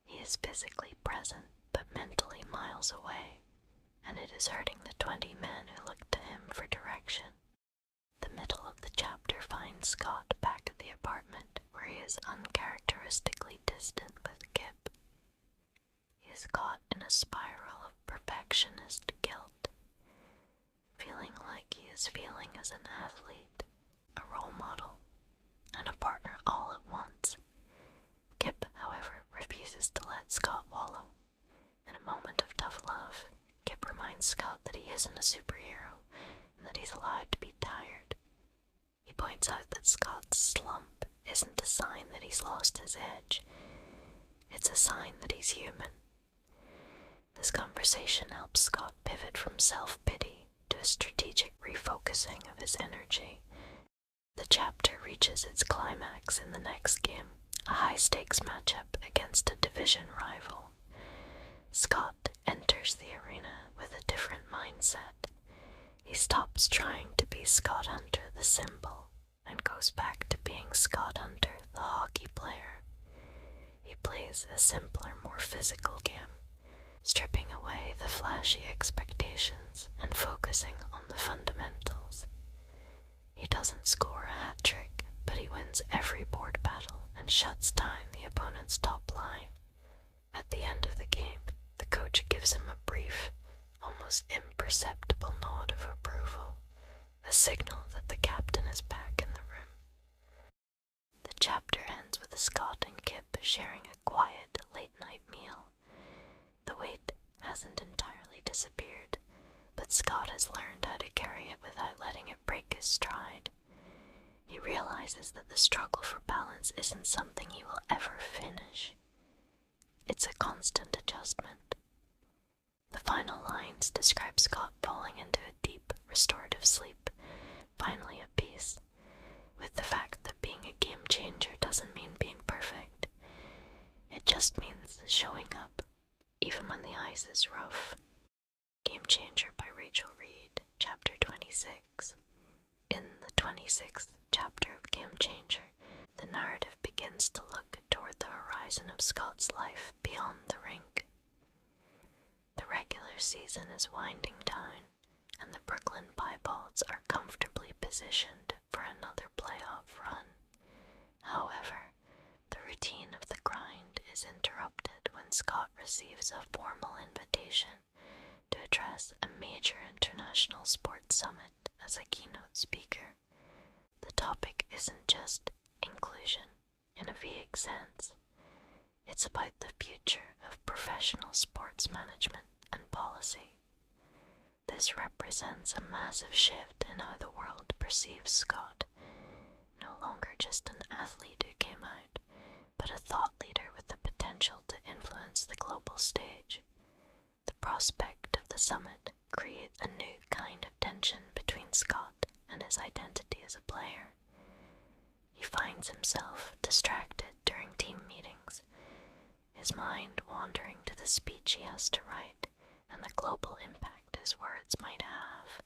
[SPEAKER 1] He is physically present but mentally miles away, and it is hurting the 20 men who look to him for direction. The middle of the chapter finds Scott back at the apartment where he is uncharacteristically distant with Kip. He is caught in a spiral of perfectionist guilt, feeling like he is feeling as an athlete, a role model, and a partner all at once. Kip, however, refuses to let Scott wallow. In a moment of tough love, Kip reminds Scott that he isn't a superhero and that he's allowed to be tired. He points out that Scott's slump isn't a sign that he's lost his edge. It's a sign that he's human. This conversation helps Scott pivot from self-pity to a strategic refocusing of his energy. The chapter reaches its climax in the next game, a high-stakes matchup against a division rival. Scott enters the arena with a different mindset. He stops trying to be Scott Hunter the symbol and goes back to being Scott Hunter the hockey player. He plays a simpler, more physical game, stripping away the flashy expectations and focusing on the fundamentals. He doesn't score a hat trick, but he wins every board battle and shuts down the opponent's top line. At the end of the game, the coach gives him a brief, almost imperceptible nod of approval, a signal that the captain is back in the room. The chapter ends with Scott and Kip sharing a quiet late-night meal. The weight hasn't entirely disappeared, but Scott has learned how to carry it without letting it break his stride. He realizes that the struggle for balance isn't something he will ever finish. It's a constant adjustment. The final lines describe Scott falling into a deep, restorative sleep, finally at peace with the fact that being a game changer doesn't mean being perfect. It just means showing up, even when the ice is rough. Game Changer by Rachel Reid, Chapter 26. In the 26th chapter of Game Changer, the narrative begins to look toward the horizon of Scott's life beyond the rink. The regular season is winding down, and the Brooklyn Piebald's are comfortably positioned for another playoff run. However, the routine of the grind is interrupted when Scott receives a formal invitation to address a major international sports summit as a keynote speaker. The topic isn't just inclusion in a vague sense. It's about the future of professional sports management and policy. This represents a massive shift in how the world perceives Scott, no longer just an athlete who came out, but a thought leader with the potential to influence the global stage. The prospect of the summit creates a new kind of tension between Scott and his identity as a player. He finds himself distracted during team meetings, his mind wandering to the speech he has to write and the global impact his words might have.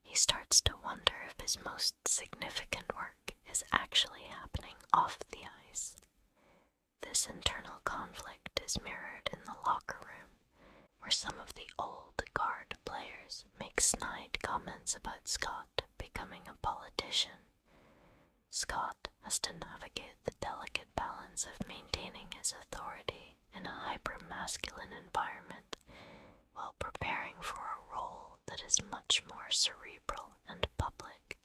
[SPEAKER 1] He starts to wonder if his most significant work is actually happening off the ice. This internal conflict is mirrored in the locker room, where some of the old guard players make snide comments about Scott becoming a politician. Scott has to navigate the delicate balance of maintaining his authority in a hyper-masculine environment while preparing for a role that is much more cerebral and public.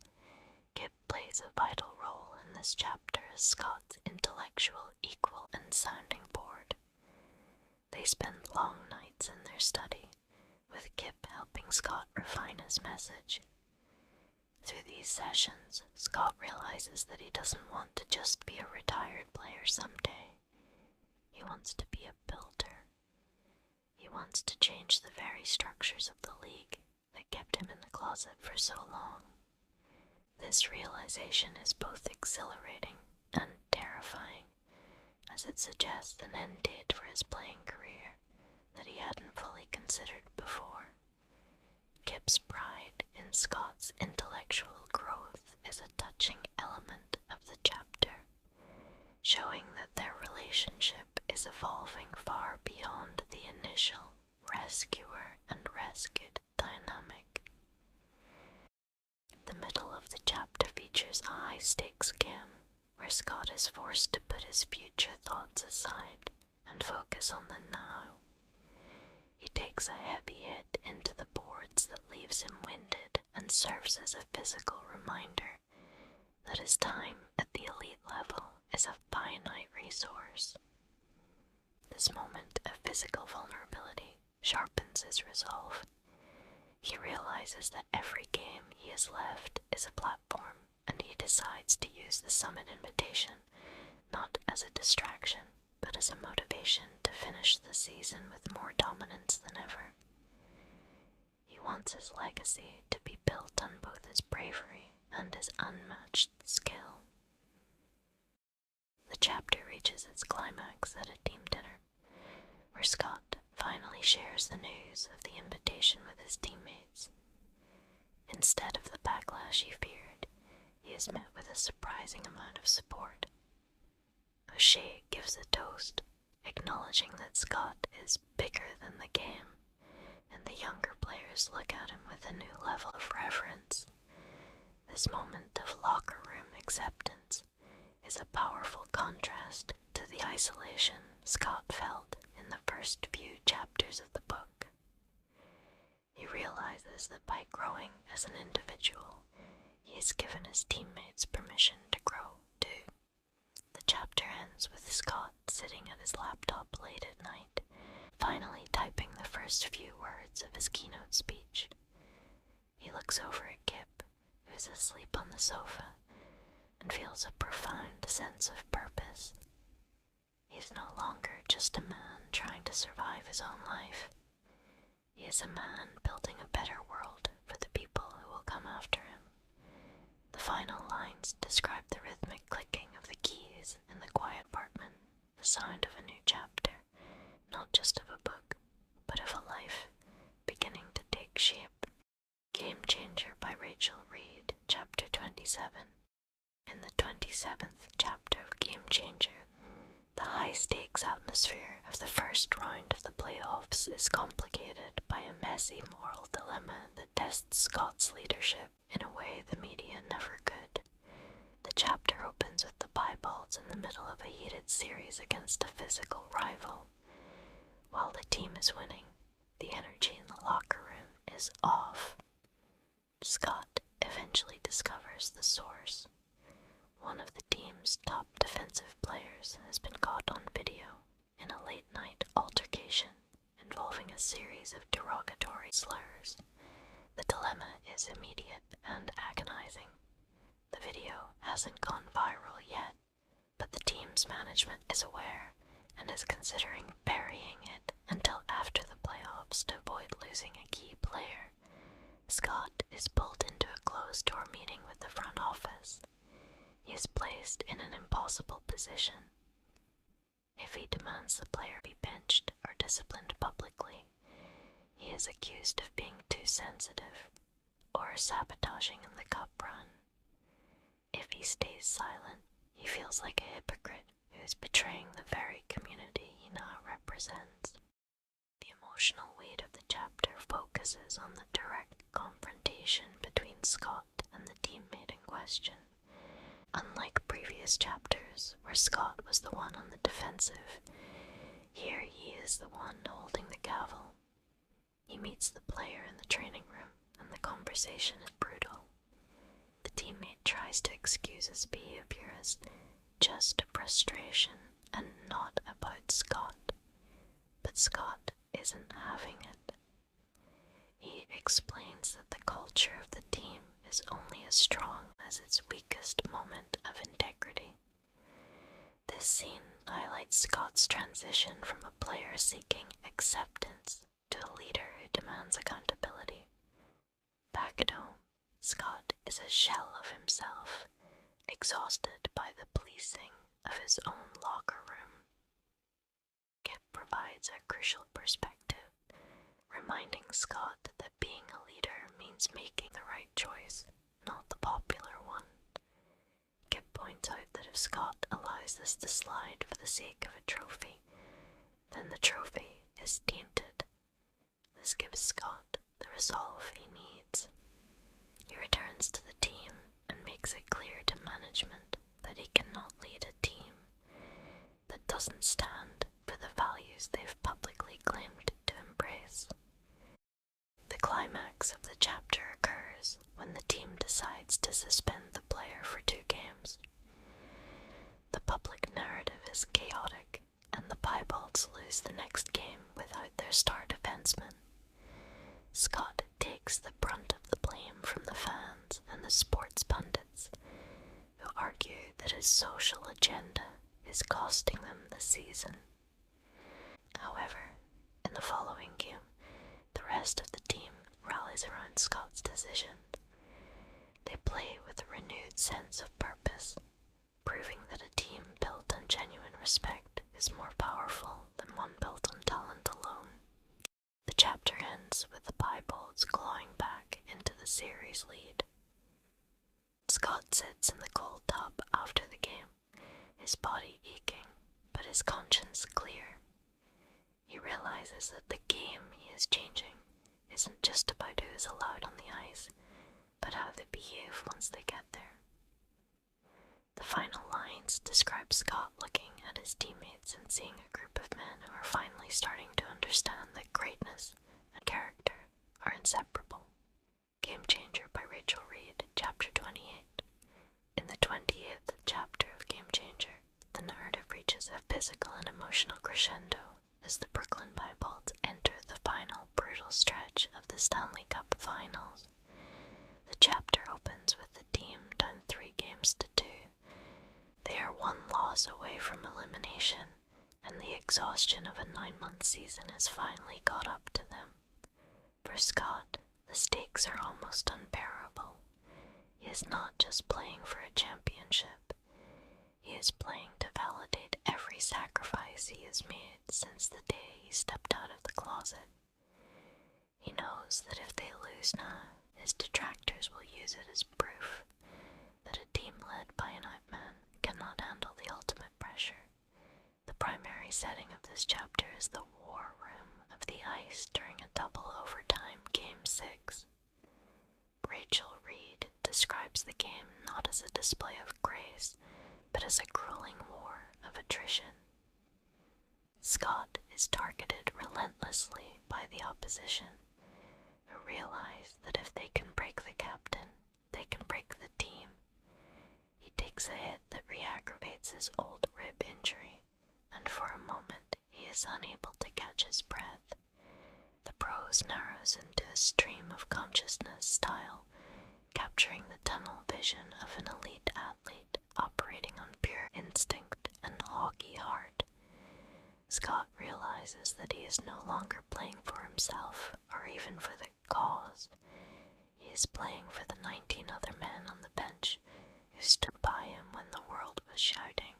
[SPEAKER 1] Kip plays a vital role in this chapter as Scott's intellectual equal and sounding board. They spend long nights in their study, with Kip helping Scott refine his message. Through these sessions, Scott realizes that he doesn't want to just be a retired player someday. He wants to be a builder. He wants to change the very structures of the league that kept him in the closet for so long. This realization is both exhilarating and terrifying, as it suggests an end date for his playing career that he hadn't fully considered before. Kip's pride in Scott's intellectual growth is a touching element of the chapter, showing that their relationship is evolving far beyond the initial rescuer and rescued dynamic. The middle of the chapter features a high-stakes game, where Scott is forced to put his future thoughts aside and focus on the now. He takes a heavy hit into the boards that leaves him winded and serves as a physical reminder that his time at the elite level is a finite resource. This moment of physical vulnerability sharpens his resolve. He realizes that every game he has left is a platform, and he decides to use the summit invitation not as a distraction, but as a motivation to finish the season with more dominance than ever. He wants his legacy to be built on both his bravery and his unmatched skill. The chapter reaches its climax at a team dinner, where Scott finally shares the news of the invitation with his teammates. Instead of the backlash he feared, he is met with a surprising amount of support. O'Shea gives a toast, acknowledging that Scott is bigger than the game, and the younger players look at him with a new level of reverence. This moment of locker room acceptance is a powerful contrast to the isolation Scott felt in the first few chapters of the book. He realizes that by growing as an individual, he has given his teammates permission to grow too. The chapter ends with Scott sitting at his laptop late at night, finally typing the first few words of his keynote speech. He looks over at Kip, who is asleep on the sofa, and feels a profound sense of purpose. He is no longer just a man trying to survive his own life. He is a man building a better world for the people who will come after him. The final lines describe the rhythmic clicking of the keys in the quiet apartment, the sound of a new chapter, not just of a book, but of a life beginning to take shape. Game Changer by Rachel Reid, Chapter 27. In the 27th chapter of Game Changer, the high-stakes atmosphere of the first round of the playoffs is complicated by a messy moral dilemma that tests Scott's leadership in a way the media never could. The chapter opens with the Piebalds in the middle of a heated series against a physical rival. While the team is winning, the energy in the locker room is off. Scott eventually discovers the source. One of the team's top defensive players has been caught on video in a late-night altercation involving a series of derogatory slurs. The dilemma is immediate and agonizing. The video hasn't gone viral yet, but the team's management is aware and is considering burying it until after the playoffs to avoid losing a key player. Scott is pulled into a closed-door meeting with the front office. He is placed in an impossible position. If he demands the player be benched or disciplined publicly, he is accused of being too sensitive or sabotaging in the cup run. If he stays silent, he feels like a hypocrite who is betraying the very community he now represents. The emotional weight of the chapter focuses on the direct confrontation between Scott and the teammate in question. Unlike previous chapters, where Scott was the one on the defensive, here he is the one holding the gavel. He meets the player in the training room, and the conversation is brutal. The teammate tries to excuse his behavior as just frustration and not about Scott. But Scott isn't having it. He explains that the culture of the team is only as strong as its weakest moment of integrity. This scene highlights Scott's transition from a player seeking acceptance to a leader who demands accountability. Back at home, Scott is a shell of himself, exhausted by the policing of his own locker room. Kip provides a crucial perspective, reminding Scott that being a leader means making the right choice, not the popular one. Kip points out that if Scott allows this to slide for the sake of a trophy, then the trophy is tainted. This gives Scott the resolve he needs. He returns to the team and makes it clear to management that he cannot lead a team that doesn't stand for the values they've publicly claimed to embrace. The climax of the chapter occurs when the team decides to suspend the player for 2 games. The public narrative is chaotic, and the Piebalds lose the next game without their star defenseman. Scott takes the brunt of the blame from the fans and the sports pundits, who argue that his social agenda is costing them the season. However, in the following game, the rest of the team rallies around Scott's decision. They play with a renewed sense of purpose, proving that a team built on genuine respect is more powerful than one built on talent alone. The chapter ends with the piebalds clawing back into the series lead. Scott sits in the cold tub after the game, his body aching, but his conscience clear. He realizes that the game he is changing isn't just about who is allowed on the ice, but how they behave once they get there. The final lines describe Scott looking at his teammates and seeing a group of men who are finally starting to understand that greatness and character are inseparable. Game Changer by Rachel Reid, Chapter 28. In the 28th chapter of Game Changer, the narrative reaches a physical and emotional crescendo as the Brooklyn Piebalds enter the final brutal stretch of the Stanley Cup Finals. The chapter opens with the team down 3-2. They are one loss away from elimination, and the exhaustion of a 9-month season has finally caught up to them. For Scott, the stakes are almost unbearable. He is not just playing for a championship. He is playing to validate every sacrifice he has made since the day he stepped out of the closet. He knows that if they lose now, his detractors will use it as proof that a team led by an outman cannot handle the ultimate pressure. The primary setting of this chapter is the war room of the ice during a double overtime Game 6. Rachel Reid describes the game not as a display of grace, but as a grueling war of attrition. Scott is targeted relentlessly by the opposition, who realize that if they can break the captain, they can break the team. He takes a hit that re-aggravates his old rib injury, and for a moment he is unable to catch his breath. The prose narrows into a stream of consciousness style, capturing the tunnel vision of an elite athlete operating on pure instinct and hockey heart. Scott realizes that he is no longer playing for himself or even for the cause. He is playing for the 19 other men on the bench who stood by him when the world was shouting.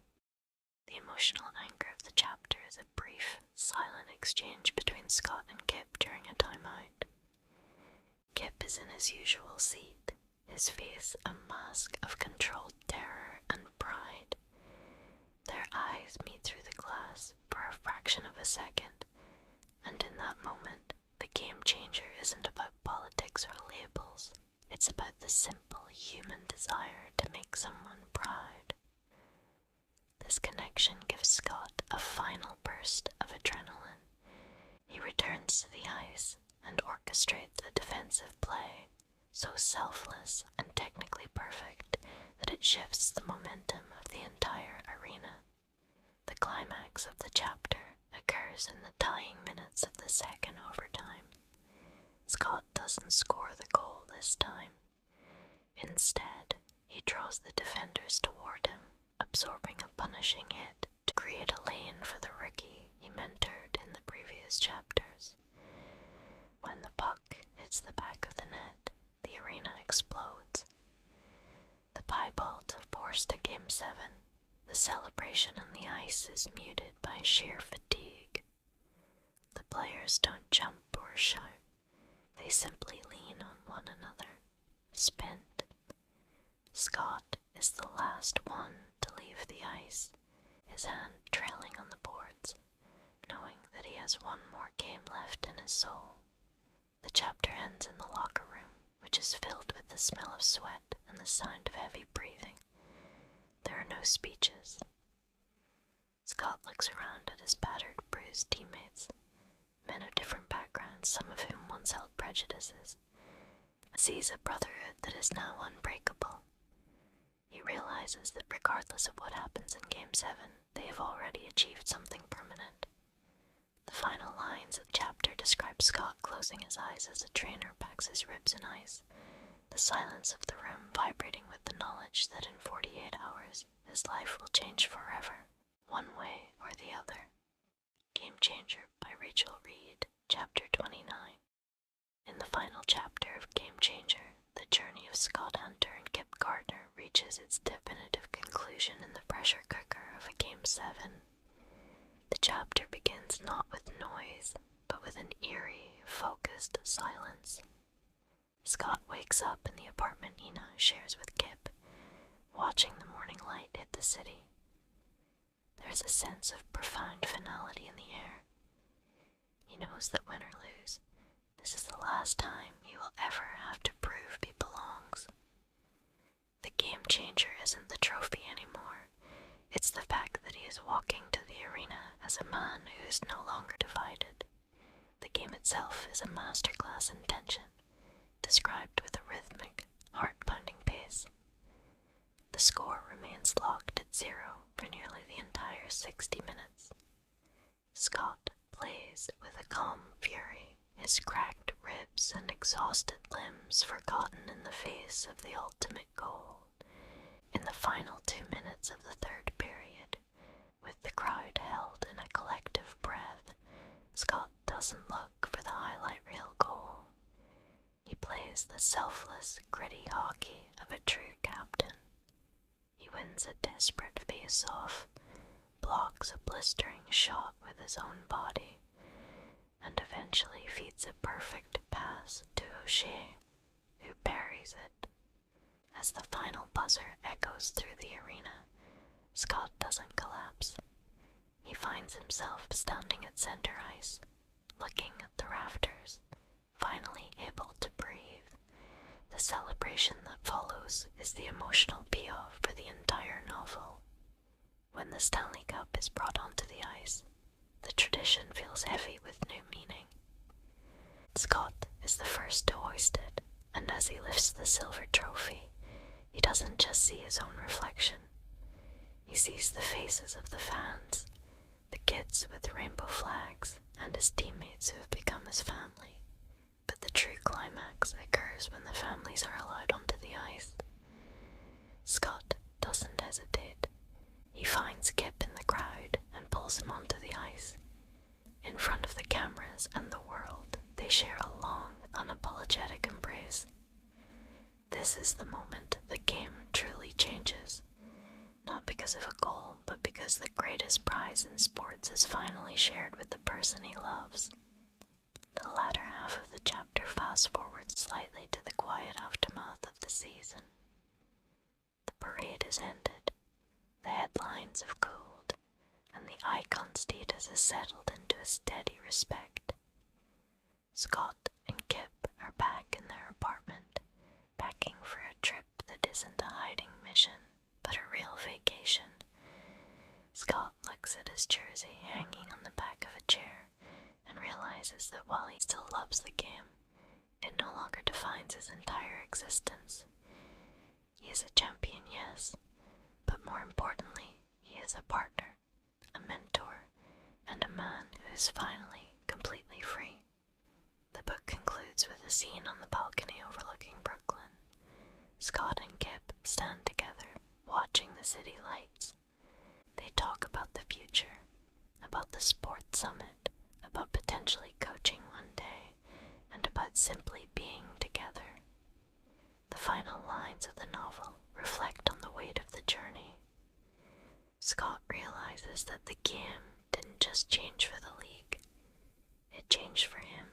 [SPEAKER 1] The emotional anchor of the chapter is a brief, silent exchange between Scott and Kip during a timeout. Kip is in his usual seat, his face a mask of controlled terror and pride. Their eyes meet through the glass for a fraction of a second, and in that moment, the game changer isn't about politics or labels. It's about the simple human desire to make someone proud. This connection gives Scott a final burst of adrenaline. He returns to the ice and orchestrates a defensive play, so selfless and technically perfect that it shifts the momentum of the entire arena. The climax of the chapter occurs in the dying minutes of the second overtime. Scott doesn't score the goal this time. Instead, he draws the defenders toward him, absorbing a punishing hit to create a lane for the rookie he mentored in the previous chapters. When the puck hits the back of the net, the arena explodes. The Piebalds have forced to Game 7. The celebration on the ice is muted by sheer fatigue. The players don't jump or shout. They simply lean on one another, spent. Scott is the last one to leave the ice, his hand trailing on the boards, knowing that he has one more game left in his soul. The chapter ends in the locker room, which is filled with the smell of sweat and the sound of heavy breathing. There are no speeches. Scott looks around at his battered, bruised teammates, men of different backgrounds, some of whom once held prejudices, and sees a brotherhood that is now unbreakable. He realizes that regardless of what happens in Game 7, they have already achieved something permanent. The final lines of the chapter describe Scott closing his eyes as a trainer packs his ribs in ice, the silence of the room vibrating with the knowledge that in 48 hours his life will change forever, one way or the other. Game Changer by Rachel Reid, Chapter 29. In the final chapter of Game Changer, the journey of Scott Hunter and Kip Gardner reaches its definitive conclusion in the pressure cooker of a Game 7. The chapter begins not with noise, but with an eerie, focused silence. Scott wakes up in the apartment he now shares with Kip, watching the morning light hit the city. There is a sense of profound finality in the air. He knows that win or lose, this is the last time he will ever have to prove he belongs. The game changer isn't the trophy anymore. It's the fact that he is walking to the arena as a man who is no longer divided. The game itself is a masterclass in tension, described with a rhythmic, heart-pounding pace. The score remains locked at 0 for nearly the entire 60 minutes. Scott plays with a calm fury, his cracked ribs and exhausted limbs forgotten in the face of the ultimate goal. In the final 2 minutes of the third period, with the crowd held in a collective breath, Scott doesn't look for the highlight reel goal. He plays the selfless, gritty hockey of a true captain. He wins a desperate face-off, blocks a blistering shot with his own body, and eventually feeds a perfect pass to O'Shea, who buries it. As the final buzzer echoes through the arena, Scott doesn't collapse. He finds himself standing at center ice, looking at the rafters, finally able to breathe. The celebration that follows is the emotional payoff for the entire novel. When the Stanley Cup is brought onto the ice, the tradition feels heavy with new meaning. Scott is the first to hoist it, and as he lifts the silver trophy, he doesn't just see his own reflection. He sees the faces of the fans, the kids with rainbow flags, and his teammates who have become his family. But the true climax occurs when the families are allowed onto the ice. Scott doesn't hesitate. He finds Kip in the crowd and pulls him onto the ice. In front of the cameras and the world, they share a long, unapologetic embrace. This is the moment the game truly changes. Not because of a goal, but because the greatest prize in sports is finally shared with the person he loves. The latter half of the chapter fast-forwards slightly to the quiet aftermath of the season. The parade is ended, the headlines have cooled, and the icon status is settled into a steady respect. Scott and Kip are back in their apartment, packing for a trip that isn't a hiding mission, but a real vacation. Scott looks at his jersey hanging on the back of a chair and realizes that while he still loves the game, it no longer defines his entire existence. He is a champion, yes, but more importantly, he is a partner, a mentor, and a man who is finally completely free. The book concludes with a scene on the balcony overlooking Brooklyn. Scott and Kip stand together, watching the city lights. They talk about the future, about the sports summit, about potentially coaching one day, and about simply being together. The final lines of the novel reflect on the weight of the journey. Scott realizes that the game didn't just change for the league, it changed for him.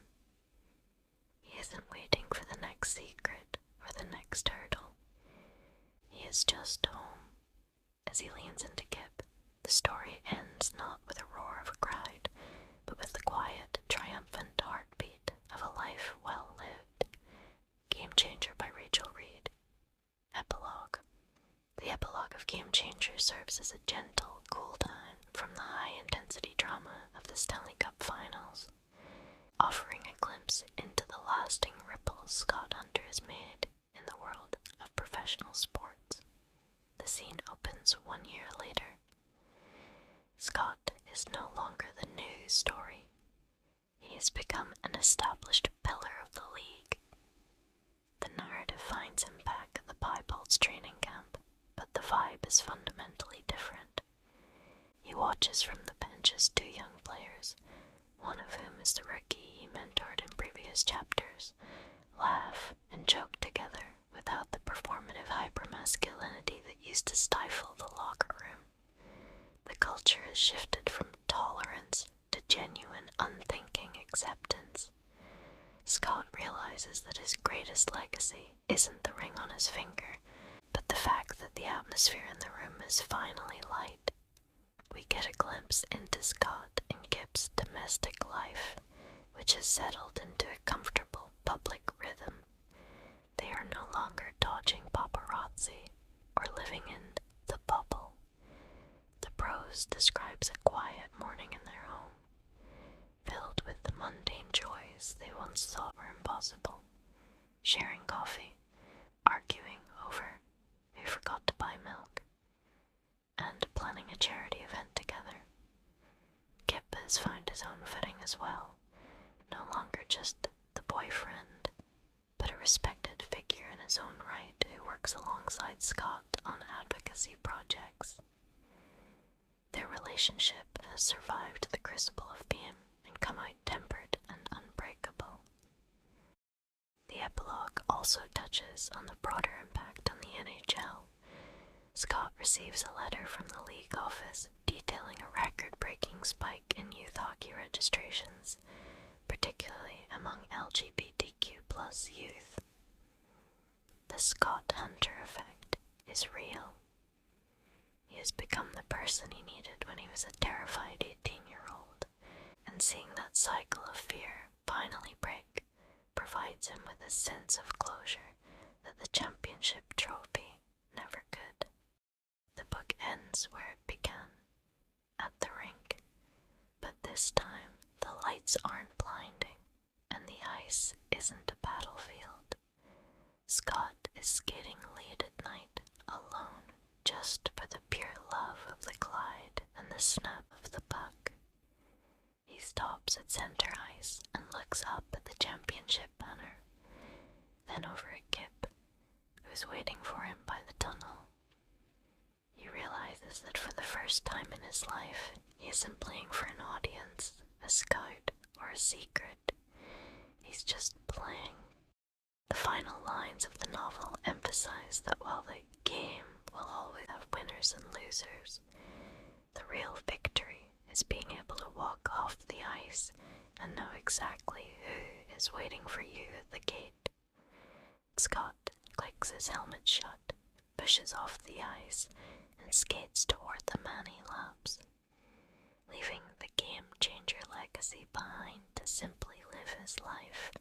[SPEAKER 1] He isn't waiting for the next secret or the next hurdle. He is just home. As he leans into Kip, the story ends not with a roar of a crowd, but with the quiet, triumphant heartbeat of a life well lived. Game Changer by Rachel Reid. Epilogue. The epilogue of Game Changer serves as a gentle, cool down from the high-intensity drama of the Stanley Cup Finals, offering a glimpse into the lasting ripples Scott Hunter has made in the world of professional sports. The scene opens 1 year later. Scott is no longer the news story. He has become an established pillar of the league. The narrative finds him back at the Piebald's training camp, but the vibe is fundamentally different. He watches from the bench as 2 young players, one of whom is the rookie he mentored in previous chapters, laugh and joke together without the performative hypermasculinity that used to stifle the locker room. The culture has shifted from tolerance to genuine, unthinking acceptance. Scott realizes that his greatest legacy isn't the ring on his finger, but the fact that the atmosphere in the room is finally light. We get a glimpse into Scott and Kip's domestic life, which has settled into a comfortable public rhythm. They are no longer dodging paparazzi or living in the bubble. The prose describes a quiet morning in their home, filled with the mundane joys they once thought were impossible. Sharing coffee, arguing over who forgot to buy milk, and planning a charity event together. Kip has found his own footing as well, no longer just the boyfriend, but a respected figure in his own right who works alongside Scott on advocacy projects. Their relationship has survived the crucible of fame and come out tempered and unbreakable. The epilogue also touches on the broader impact on the NHL. Scott receives a letter from the league office detailing a record-breaking spike in youth hockey registrations, particularly among LGBTQ+ youth. The Scott Hunter effect is real. He has become the person he needed when he was a terrified 18-year-old, and seeing that cycle of fear finally break provides him with a sense of closure that the championship trophy never could. The book ends where it began, at the rink, but this time the lights aren't blinding, and the ice isn't a battlefield. Scott is skating late at night, alone, just for the pure love of the glide and the snap of the puck. He stops at center ice and looks up at the championship banner, then over at Kip, who's waiting for him by the tunnel. He realizes that for the first time in his life, he isn't playing for an audience, a scout, or a secret. He's just playing. The final lines of the novel emphasize that while the game will always have winners and losers, the real victory is being able to walk off the ice and know exactly who is waiting for you at the gate. Scott clicks his helmet shut, pushes off the ice, and skates toward the man he loves, leaving the game-changer legacy behind to simply live his life.